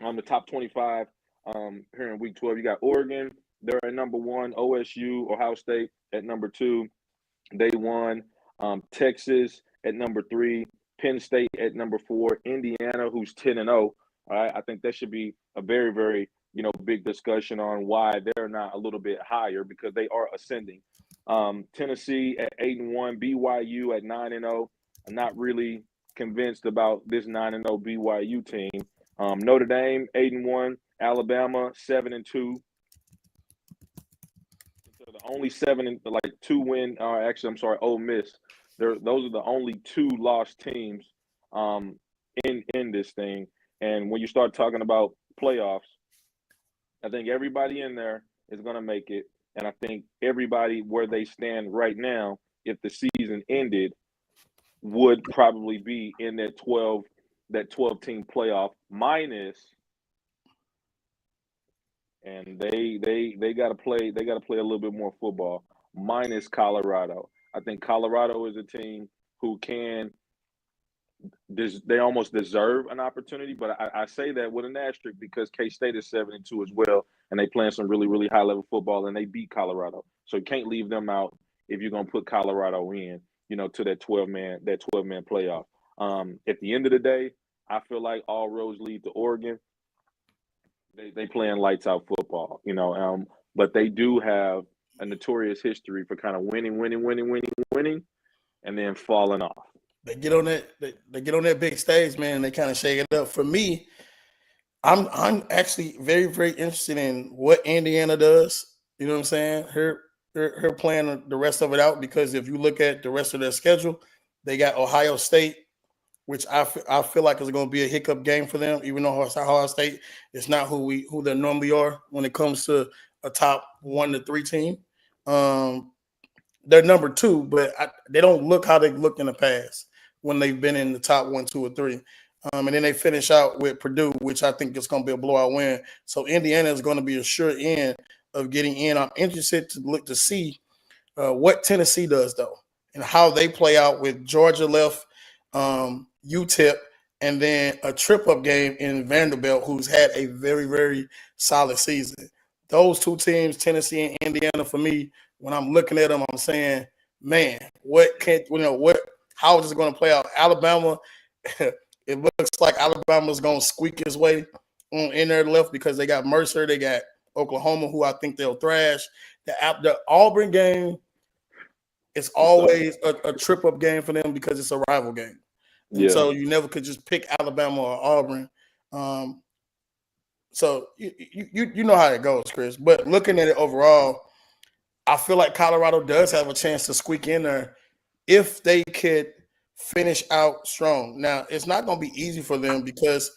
on the top 25 here in week 12, you got Oregon. They're at number 1. OSU, Ohio State at number 2. They won. Texas at number 3. Penn State at number 4. Indiana, who's 10-0. All right, I think that should be a very, very big discussion on why they're not a little bit higher, because they are ascending. Tennessee at 8-1, BYU at 9-0. I'm not really convinced about this 9-0 BYU team. Notre Dame 8-1, Alabama 7-2. So the only 2 win. Actually, I'm sorry, Ole Miss. Those are the only 2 lost teams in this thing. And when you start talking about playoffs, I think everybody in there is going to make it. And I think everybody where they stand right now, if the season ended, would probably be in that 12 team playoff, minus and they got to play. They got to play a little bit more football. Minus Colorado, I think Colorado is a team who can. They almost deserve an opportunity, but I say that with an asterisk because K State is 7-2 as well, and they playing some really really high level football, and they beat Colorado, so you can't leave them out if you're gonna put Colorado in, to that 12-man playoff. At the end of the day, I feel like all roads lead to Oregon. They playing lights out football, but they do have a notorious history for kind of winning, and then falling off. They get on that. They get on that big stage, man. And they kind of shake it up. For me, I'm actually very very interested in what Indiana does. You know what I'm saying? Her playing the rest of it out, because if you look at the rest of their schedule, they got Ohio State, which I feel like is going to be a hiccup game for them. Even though Ohio State is not who they normally are when it comes to a top 1 to 3 team. They're number 2, but they don't look how they looked in the past when they've been in the top 1, 2, or 3. And then they finish out with Purdue, which I think is going to be a blowout win. So Indiana is going to be a sure end of getting in. I'm interested to look to see what Tennessee does, though, and how they play out with Georgia left, UTEP, and then a trip-up game in Vanderbilt, who's had a very, very solid season. Those two teams, Tennessee and Indiana, for me, when I'm looking at them, I'm saying, man, how is this going to play out? Alabama, it looks like Alabama's going to squeak its way in their left because they got Mercer, they got Oklahoma, who I think they'll thrash. The Auburn game is always a trip-up game for them because it's a rival game. And so you never could just pick Alabama or Auburn. So you know how it goes, Chris. But looking at it overall, I feel like Colorado does have a chance to squeak in there if they could finish out strong. Now, it's not going to be easy for them because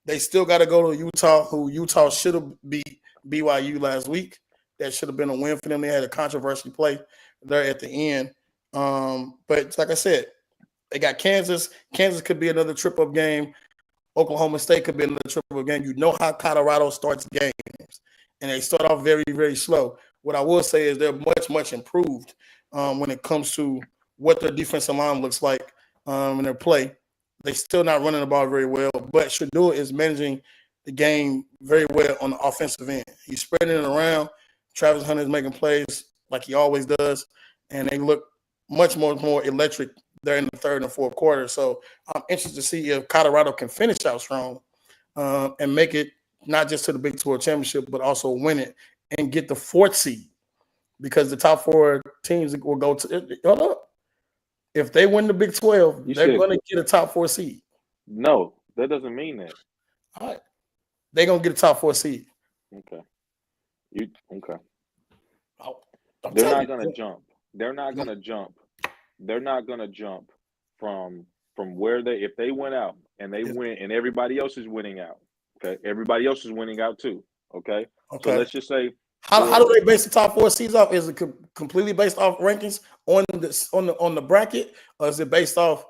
they still got to go to Utah, who Utah should have beat BYU last week. That should have been a win for them. They had a controversial play there at the end. But like I said, they got Kansas. Kansas could be another trip-up game. Oklahoma State could be another trip-up game. You know how Colorado starts games. And they start off very, very slow. What I will say is they're much, much improved when it comes to what their defensive line looks like in their play. They're still not running the ball very well, but Shedeur is managing the game very well on the offensive end. He's spreading it around. Travis Hunter is making plays like he always does, and they look much more electric there in the third and fourth quarter. So I'm interested to see if Colorado can finish out strong and make it not just to the Big 12 championship, but also win it and get the 4th seed, because the top 4 teams will go to – hold up. If they win the Big 12, they're going to get a top 4 seed. No, that doesn't mean that. All right. They're going to get a top 4 seed. Okay. Okay. I'm They're not going to jump. They're not going to jump. They're not going to jump from where if they went out and they win and everybody else is winning out. Okay. Everybody else is winning out too. Okay. So let's just say. How do they base the top 4 seeds off? Is it completely based off rankings on the bracket, or is it based off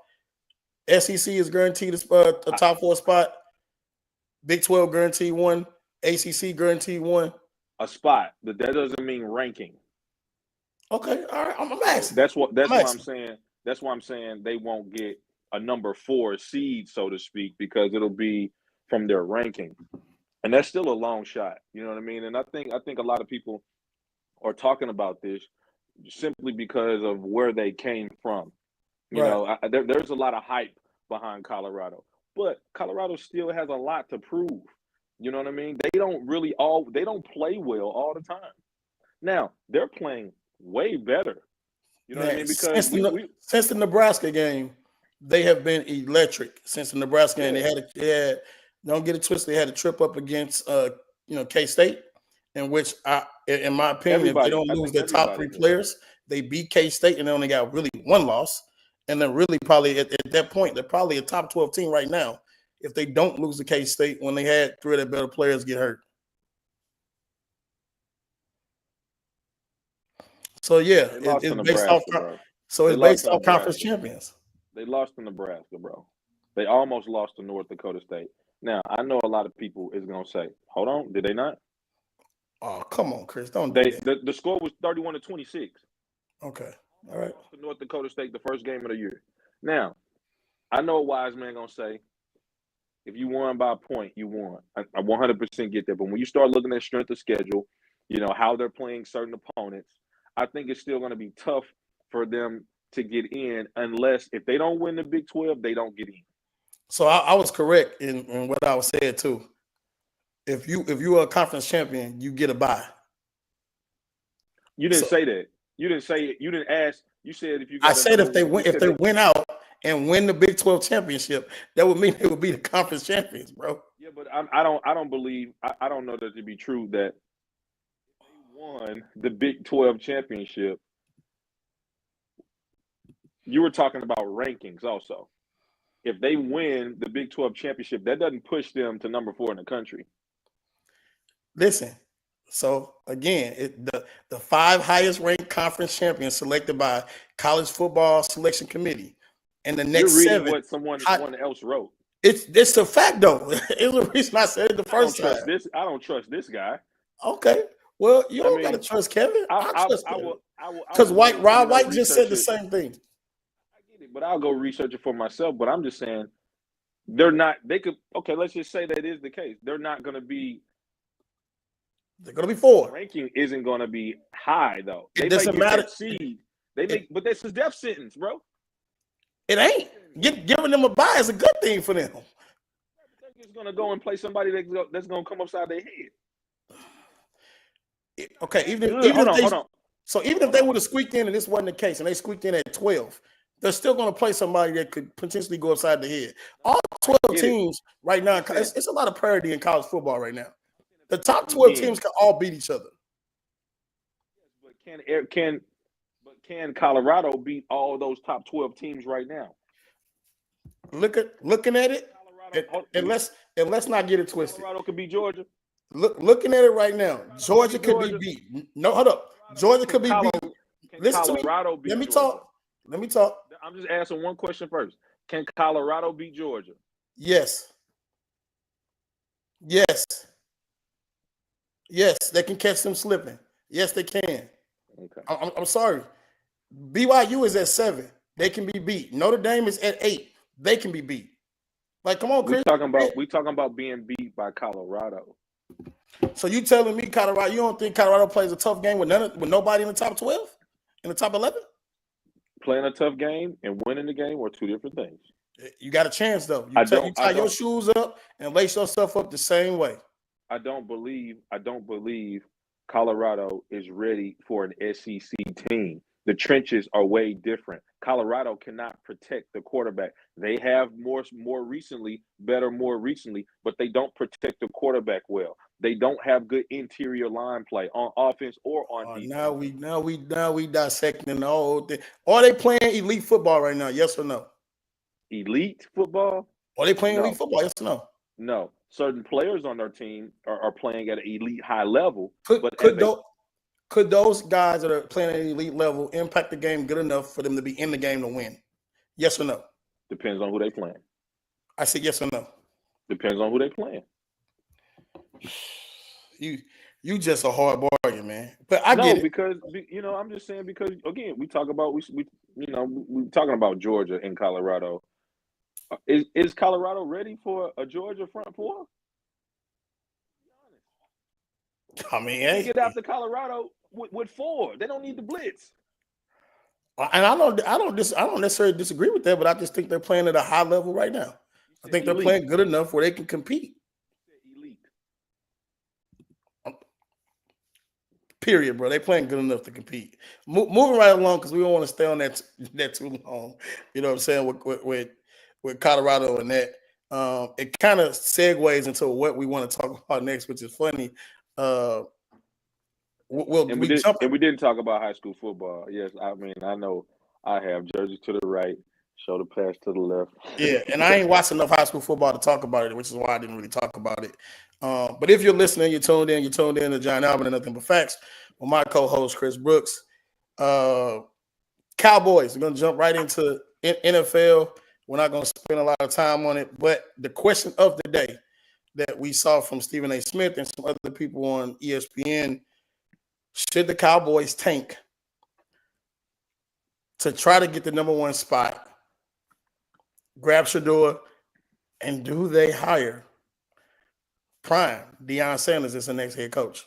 SEC is guaranteed a top 4 spot, Big 12 guaranteed 1, ACC guaranteed 1? A spot. That doesn't mean ranking. Okay, all right. I'm asking. That's why I'm saying. That's why I'm saying they won't get a number 4 seed, so to speak, because it'll be from their ranking. And that's still a long shot, you know what I mean? And I think a lot of people are talking about this simply because of where they came from. You know, there's a lot of hype behind Colorado, but Colorado still has a lot to prove. You know what I mean? They don't play well all the time. Now they're playing way better. You know what I mean? Because since the Nebraska game, they have been electric. Since the Nebraska game, they had. Don't get it twisted. They had a trip up against, K-State, in which, in my opinion, if they don't lose their top 3 players, they beat K-State and they only got really 1 loss. And they're really probably at that point, they're probably a top 12 team right now if they don't lose to K-State when they had 3 of their better players get hurt. So it's based off. So it's based off conference champions. They lost to Nebraska, bro. They almost lost to North Dakota State. Now, I know a lot of people is going to say, hold on, did they not? Oh, come on, Chris. Don't do that. The score was 31-26. Okay. All right. For North Dakota State, the first game of the year. Now, I know a wise man gonna say, if you won by a point, you won. I 100% get that. But when you start looking at strength of schedule, how they're playing certain opponents, I think it's still going to be tough for them to get in unless if they don't win the Big 12, they don't get in. So I was correct in what I was saying too. If you are a conference champion, you get a bye. You didn't say that. You didn't say it. You didn't ask. You said if you. I said if they win out and win the Big 12 championship, that would mean they would be the conference champions, bro. Yeah, but I don't believe. I don't know that to be true that they won the Big 12 championship. You were talking about rankings also. If they win the Big 12 championship, that doesn't push them to number 4 in the country. Listen, so again, the 5 highest ranked conference champions selected by College Football Selection Committee, and the next You're reading 7. what someone else wrote. It's a fact though. It's the reason I said it the first time. I don't trust this guy. Okay, well you don't gotta trust Kevin. I trust Kevin. Because Rob White just said the same thing. But I'll go research it for myself. But I'm just saying they're not. They could. Okay, let's just say that is the case. They're not going to be. They're going to be 4. Ranking isn't going to be high though. It doesn't matter. Seed. But that's a death sentence, bro. It ain't. Giving them a bye is a good thing for them. They're just going to go and play somebody that's going to come upside their head. Okay, even if they would have squeaked in and this wasn't the case, and they squeaked in at 12. They're still going to play somebody that could potentially go upside the head. All 12 teams right now, it's a lot of parity in college football right now. The top 12 teams can all beat each other. But can Colorado beat all those top 12 teams right now? Looking at it, and let's not get it twisted. Colorado could beat Georgia. Looking at it right now, Georgia could be beat. No, hold up. Georgia could be beat. Listen to me. Let me talk. Let me talk. I'm just asking one question first. Can Colorado beat Georgia? Yes. Yes. Yes, they can catch them slipping. Yes, they can. Okay. I'm sorry. BYU is at 7. They can be beat. Notre Dame is at 8. They can be beat. Like, come on, Chris. We talking about being beat by Colorado. So you telling me Colorado? You don't think Colorado plays a tough game with nobody in the top 12, in the top 11? Playing a tough game and winning the game are two different things. You got a chance though. You tie your shoes up and lace yourself up the same way. I don't believe Colorado is ready for an SEC team. The trenches are way different. Colorado cannot protect the quarterback. They have more recently, but they don't protect the quarterback well. They don't have good interior line play on offense or on defense. Now we dissecting the whole thing. Are they playing elite football right now? Yes or no? Elite football? Are they playing elite football? Yes or no? No. Certain players on their team are playing at an elite high level. Could those guys that are playing at an elite level impact the game good enough for them to be in the game to win? Yes or no? Depends on who they playing. I said yes or no. Depends on who they playing. You just a hard bargain, man. But I get it. Because I'm just saying because again we talking about Georgia and Colorado. Is Colorado ready for a Georgia front four? I mean, they get after Colorado with 4. They don't need the blitz. And I don't necessarily disagree with that, but I just think they're playing at a high level right now. I think they're playing good enough where they can compete. Elite. Period, bro. They're playing good enough to compete. Moving right along because we don't want to stay on that too long. You know what I'm saying with Colorado and that. It kind of segues into what we want to talk about next, which is funny. We didn't talk about high school football. Yes, I mean I know I have jersey to the right, shoulder pads to the left. Yeah, and I ain't watched enough high school football to talk about it, which is why I didn't really talk about it. But if you're listening, you're tuned in to John Albert and Nothing But Facts with my co-host Chris Brooks. Cowboys, we're gonna jump right into NFL. We're not gonna spend a lot of time on it, but the question of the day that we saw from Stephen A. Smith and some other people on ESPN. Should the Cowboys tank to try to get the number one spot, grab Shador, and do they hire prime Deion Sanders as the next head coach?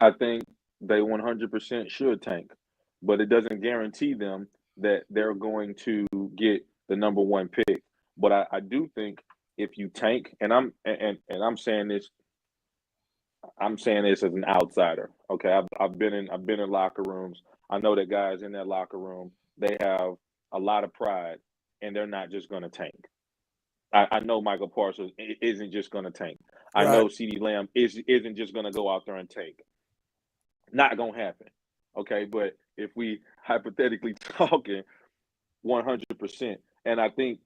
I think they 100% should tank, but it doesn't guarantee them that they're going to get the number one pick. But I do think if you tank, and I'm saying this as an outsider. Okay, I've been in locker rooms. I know that guys in that locker room, they have a lot of pride, and they're not just going to tank. I know Michael Parsons isn't just going to tank. I know CeeDee Lamb isn't just going to go out there and tank. Not going to happen. Okay, but if we hypothetically talking 100%, and I think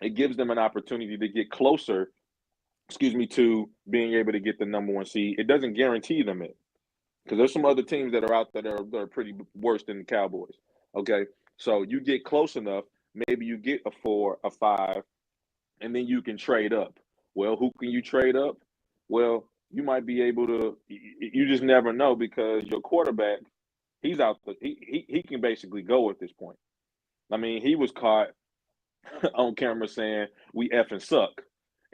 it gives them an opportunity to get closer, to being able to get the number one seed. It doesn't guarantee them it, because there's some other teams that are out there that are pretty worse than the Cowboys. Okay, so you get close enough, maybe you get a 4, a 5, and then you can trade up. Well, who can you trade up? Well, you might be able to. You just never know, because your quarterback, he's out. He can basically go at this point. I mean, he was caught on camera saying we effing suck.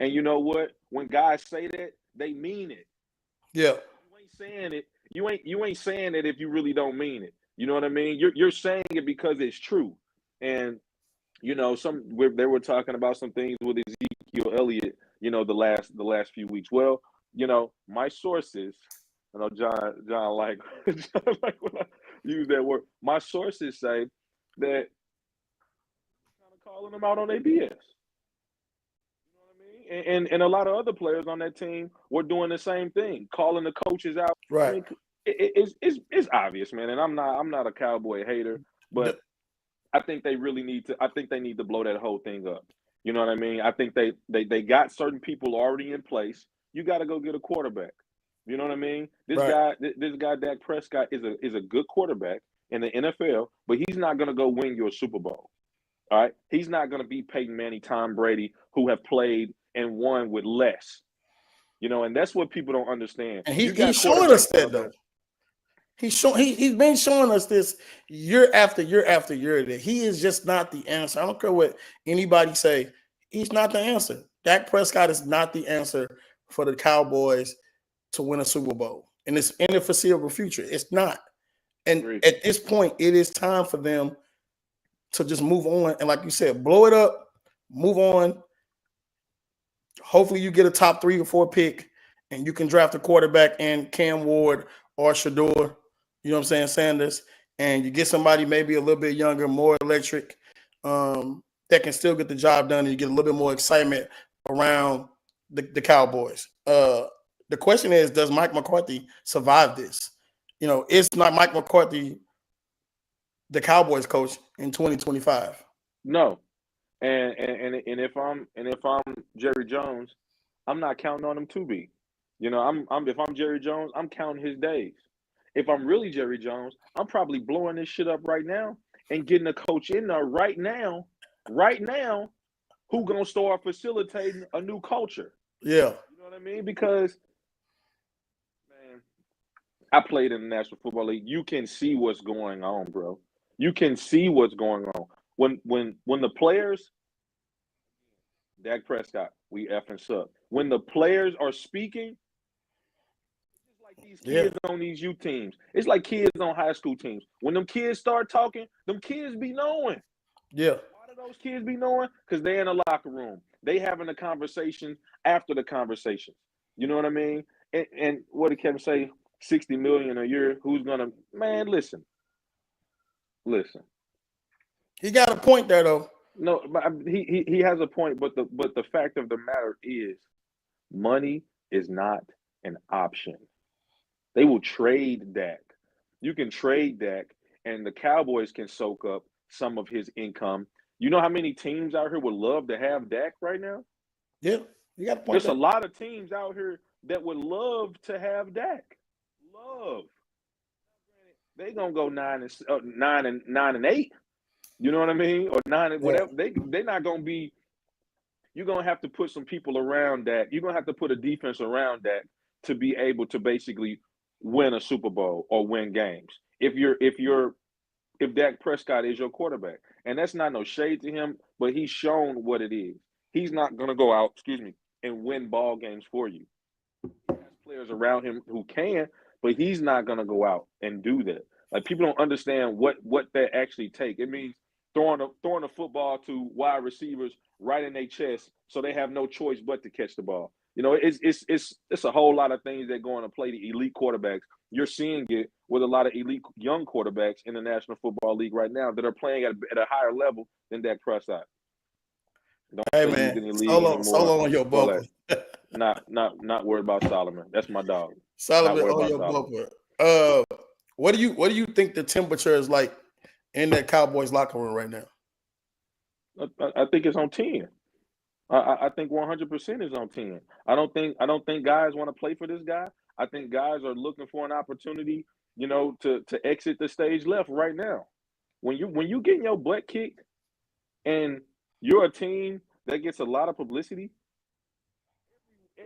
And you know what? When guys say that, they mean it. Yeah. You ain't saying it. You ain't saying it if you really don't mean it. You know what I mean? You're saying it because it's true. And you know, they were talking about some things with Ezekiel Elliott, you know, the last few weeks. Well, you know, my sources, I know John like when I use that word. My sources say that kind of calling them out on their BS. And a lot of other players on that team were doing the same thing, calling the coaches out. Right. I mean, it's obvious, man. And I'm not a Cowboy hater, but I think they really need to. I think they need to blow that whole thing up. You know what I mean? I think they got certain people already in place. You got to go get a quarterback. You know what I mean? This guy, Dak Prescott, is a good quarterback in the NFL, but he's not going to go win you a Super Bowl. All right, he's not going to be Peyton Manning, Tom Brady, who have played and won with less. You know, and that's what people don't understand. And he's showing us that, though. He's been showing us this year after year after year that he is just not the answer. I don't care what anybody say. He's not the answer. Dak Prescott is not the answer for the Cowboys to win a Super Bowl. And it's in the foreseeable future. It's not. And at this point, it is time for them to just move on. And like you said, blow it up, move on. Hopefully you get a top 3 or 4 pick and you can draft a quarterback in Cam Ward or Shador, you know what I'm saying, Sanders, and you get somebody maybe a little bit younger, more electric, that can still get the job done, and you get a little bit more excitement around the Cowboys. The question is, does Mike McCarthy survive this? You know, it's not Mike McCarthy the Cowboys coach in 2025. No. And if I'm Jerry Jones, I'm not counting on him to be. You know, if I'm Jerry Jones, I'm counting his days. If I'm really Jerry Jones, I'm probably blowing this shit up right now and getting a coach in there right now, who gonna start facilitating a new culture. Yeah. You know what I mean? Because, man, I played in the National Football League. You can see what's going on, bro. You can see what's going on. When the players, Dak Prescott, we effing suck. When the players are speaking, it's just like these kids on these youth teams. It's like kids on high school teams. When them kids start talking, them kids be knowing. Yeah. Why do those kids be knowing? Because they in a locker room. They having a conversation after the conversation. You know what I mean? And what did Kevin say? $60 million a year. Who's gonna? Man, listen. He got a point there, though. No, but he has a point. But the fact of the matter is, money is not an option. They will trade Dak. You can trade Dak, and the Cowboys can soak up some of his income. You know how many teams out here would love to have Dak right now? Yeah, you got a point. There's a lot of teams out here that would love to have Dak. Love. They gonna go 9 and 8. You know what I mean? Or 9 and whatever. They're not gonna be. you're going to have to put some people around that. You're going to have to put a defense around that to be able to basically win a Super Bowl or win games. If Dak Prescott is your quarterback. And that's not no shade to him, but he's shown what it is. He's not going to go out, and win ball games for you. He has players around him who can, but he's not going to go out and do that. Like, people don't understand what that actually take. It means throwing a football to wide receivers right in their chest, so they have no choice but to catch the ball. You know, it's a whole lot of things that go into play the elite quarterbacks. You're seeing it with a lot of elite young quarterbacks in the National Football League right now that are playing at a higher level than Dak Prescott. Don't Hey say he's man, in the league anymore. solo on your bumper. Not worried about Solomon. That's my dog. Solomon on your bumper. What do you think the temperature is like in that Cowboys locker room right now? I think it's on 10. I think 100% is on 10. I don't think guys want to play for this guy. I think guys are looking for an opportunity, to exit the stage left right now. When you getting your butt kicked and you're a team that gets a lot of publicity,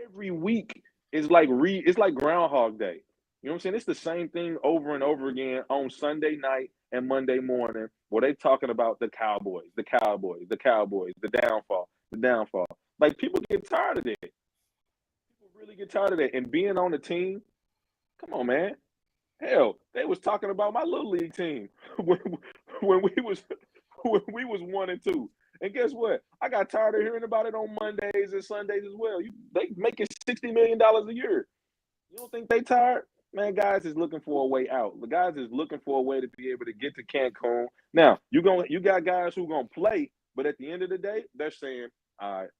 every week is it's like Groundhog Day. You know what I'm saying? It's the same thing over and over again on Sunday night and Monday morning, where they talking about the Cowboys, the downfall. Like, people get tired of that. People really get tired of that. And being on the team, come on, man. Hell, they was talking about my little league team when we was 1-2. And guess what? I got tired of hearing about it on Mondays and Sundays as well. They making $60 million a year. You don't think they tired? Man, guys is looking for a way out. The guys is looking for a way to be able to get to Cancun. Now, you got guys who gonna play, but at the end of the day, they're saying, all right,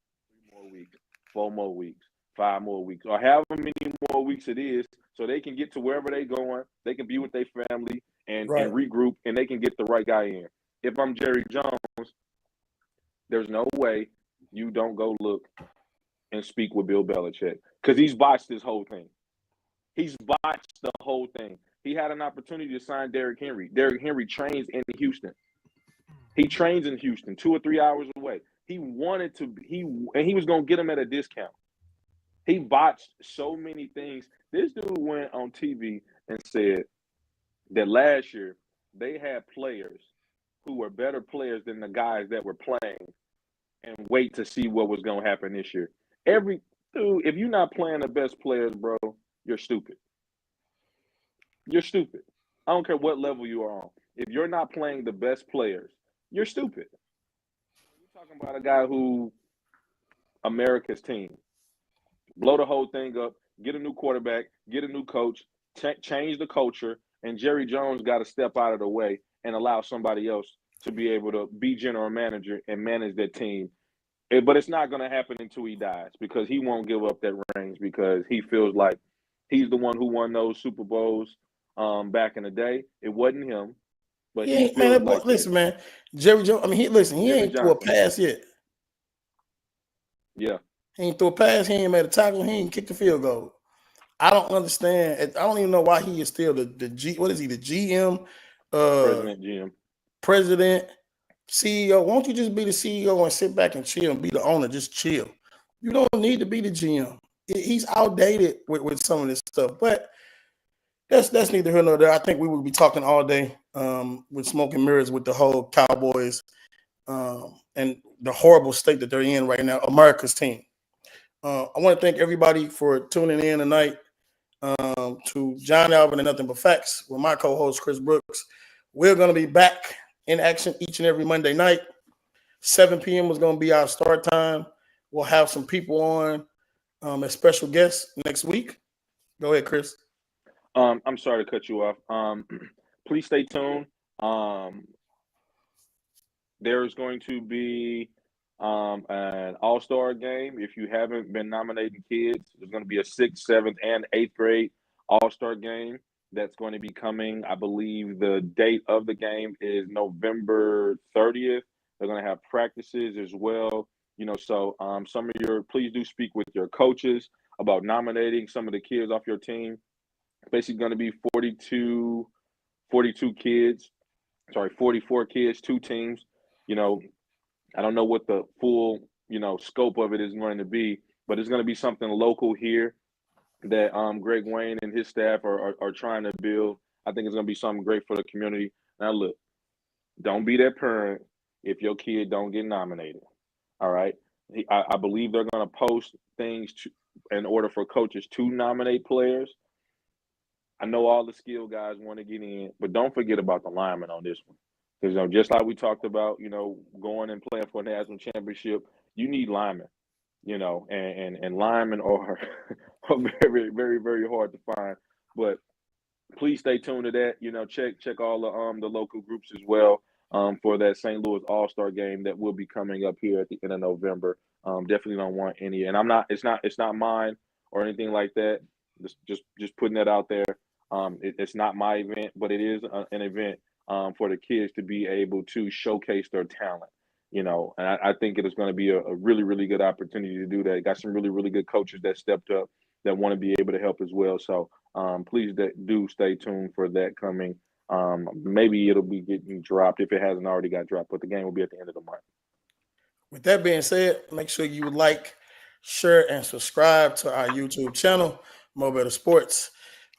3 more weeks, 4 more weeks, 5 more weeks, or however many more weeks it is, so they can get to wherever they're going. They can be with their family and regroup, and they can get the right guy in. If I'm Jerry Jones, there's no way you don't go look and speak with Bill Belichick, because he's botched this whole thing. He's botched the whole thing. He had an opportunity to sign Derrick Henry. Derrick Henry trains in Houston. He trains in Houston, 2 or 3 hours away. He wanted to, and he was going to get him at a discount. He botched so many things. This dude went on TV and said that last year they had players who were better players than the guys that were playing, and wait to see what was going to happen this year. Dude, if you're not playing the best players, bro, you're stupid. You're stupid. I don't care what level you are on. If you're not playing the best players, you're stupid. You're talking about a guy who, America's team, blow the whole thing up, get a new quarterback, get a new coach, change the culture, and Jerry Jones got to step out of the way and allow somebody else to be able to be general manager and manage that team. But it's not going to happen until he dies, because he won't give up that reins, because he feels like he's the one who won those Super Bowls back in the day. It wasn't him, but listen, man. Jerry Jones. I mean, he ain't threw a pass yet. Yeah, he ain't threw a pass. He ain't made a tackle. He ain't kicked a field goal. I don't understand. I don't even know why he is still the What is he? The GM, president, CEO. Won't you just be the CEO and sit back and chill and be the owner? Just chill. You don't need to be the GM. He's outdated with some of this stuff, but that's neither here nor there. I think we will be talking all day with smoke and mirrors with the whole Cowboys and the horrible state that they're in right now, America's team. I want to thank everybody for tuning in tonight to John Alvin and Nothing But Facts with my co-host Chris Brooks. We're going to be back in action each and every Monday night. 7 p.m. is going to be our start time. We'll have some people on as special guests next week. Go ahead, Chris. I'm sorry to cut you off. Please stay tuned. There's going to be an all-star game. If you haven't been nominating kids, there's going to be a 6th, 7th, and 8th grade all-star game that's going to be coming. I believe the date of the game is November 30th. They're going to have practices as well. So please do speak with your coaches about nominating some of the kids off your team. Basically going to be 44 kids, 2 teams. I don't know what the full, scope of it is going to be, but it's going to be something local here that Greg Wayne and his staff are trying to build. I think it's going to be something great for the community. Now, look, don't be that parent if your kid don't get nominated. All right. I believe they're going to post things in order for coaches to nominate players. I know all the skill guys want to get in, but don't forget about the linemen on this one. Because just like we talked about, going and playing for a national championship, you need linemen, and linemen are very, very, very hard to find. But please stay tuned to that. Check all the local groups as well for that St. Louis All-Star game that will be coming up here at the end of November. Definitely don't want any, and it's not mine or anything like that. Just putting that out there. It's not my event, but it is an event for the kids to be able to showcase their talent. And I think it is going to be a really, really good opportunity to do that. Got some really, really good coaches that stepped up that want to be able to help as well. So please do stay tuned for that coming. Maybe it'll be getting dropped if it hasn't already got dropped, but the game will be at the end of the month. With that being said, make sure you like, share, and subscribe to our YouTube channel, Mo Better Sports.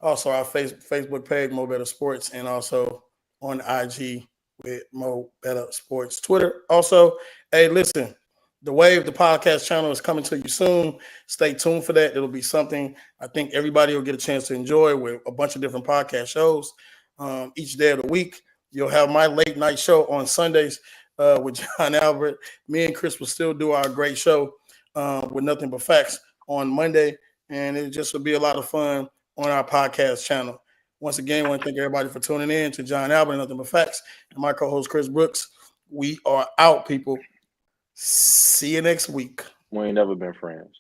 Also, our Facebook page, Mo Better Sports, and also on IG with Mo Better Sports Twitter. Also, hey, listen, The Wave, the podcast channel, is coming to you soon. Stay tuned for that. It'll be something I think everybody will get a chance to enjoy with a bunch of different podcast shows each day of the week. You'll have my late night show on Sundays with John Albert. Me and Chris will still do our great show with Nothing But Facts on Monday, and it just will be a lot of fun on our podcast channel. Once again, I want to thank everybody for tuning in to John Albert, Nothing But Facts, and my co-host Chris Brooks. We are out, people. See you next week. We ain't never been friends.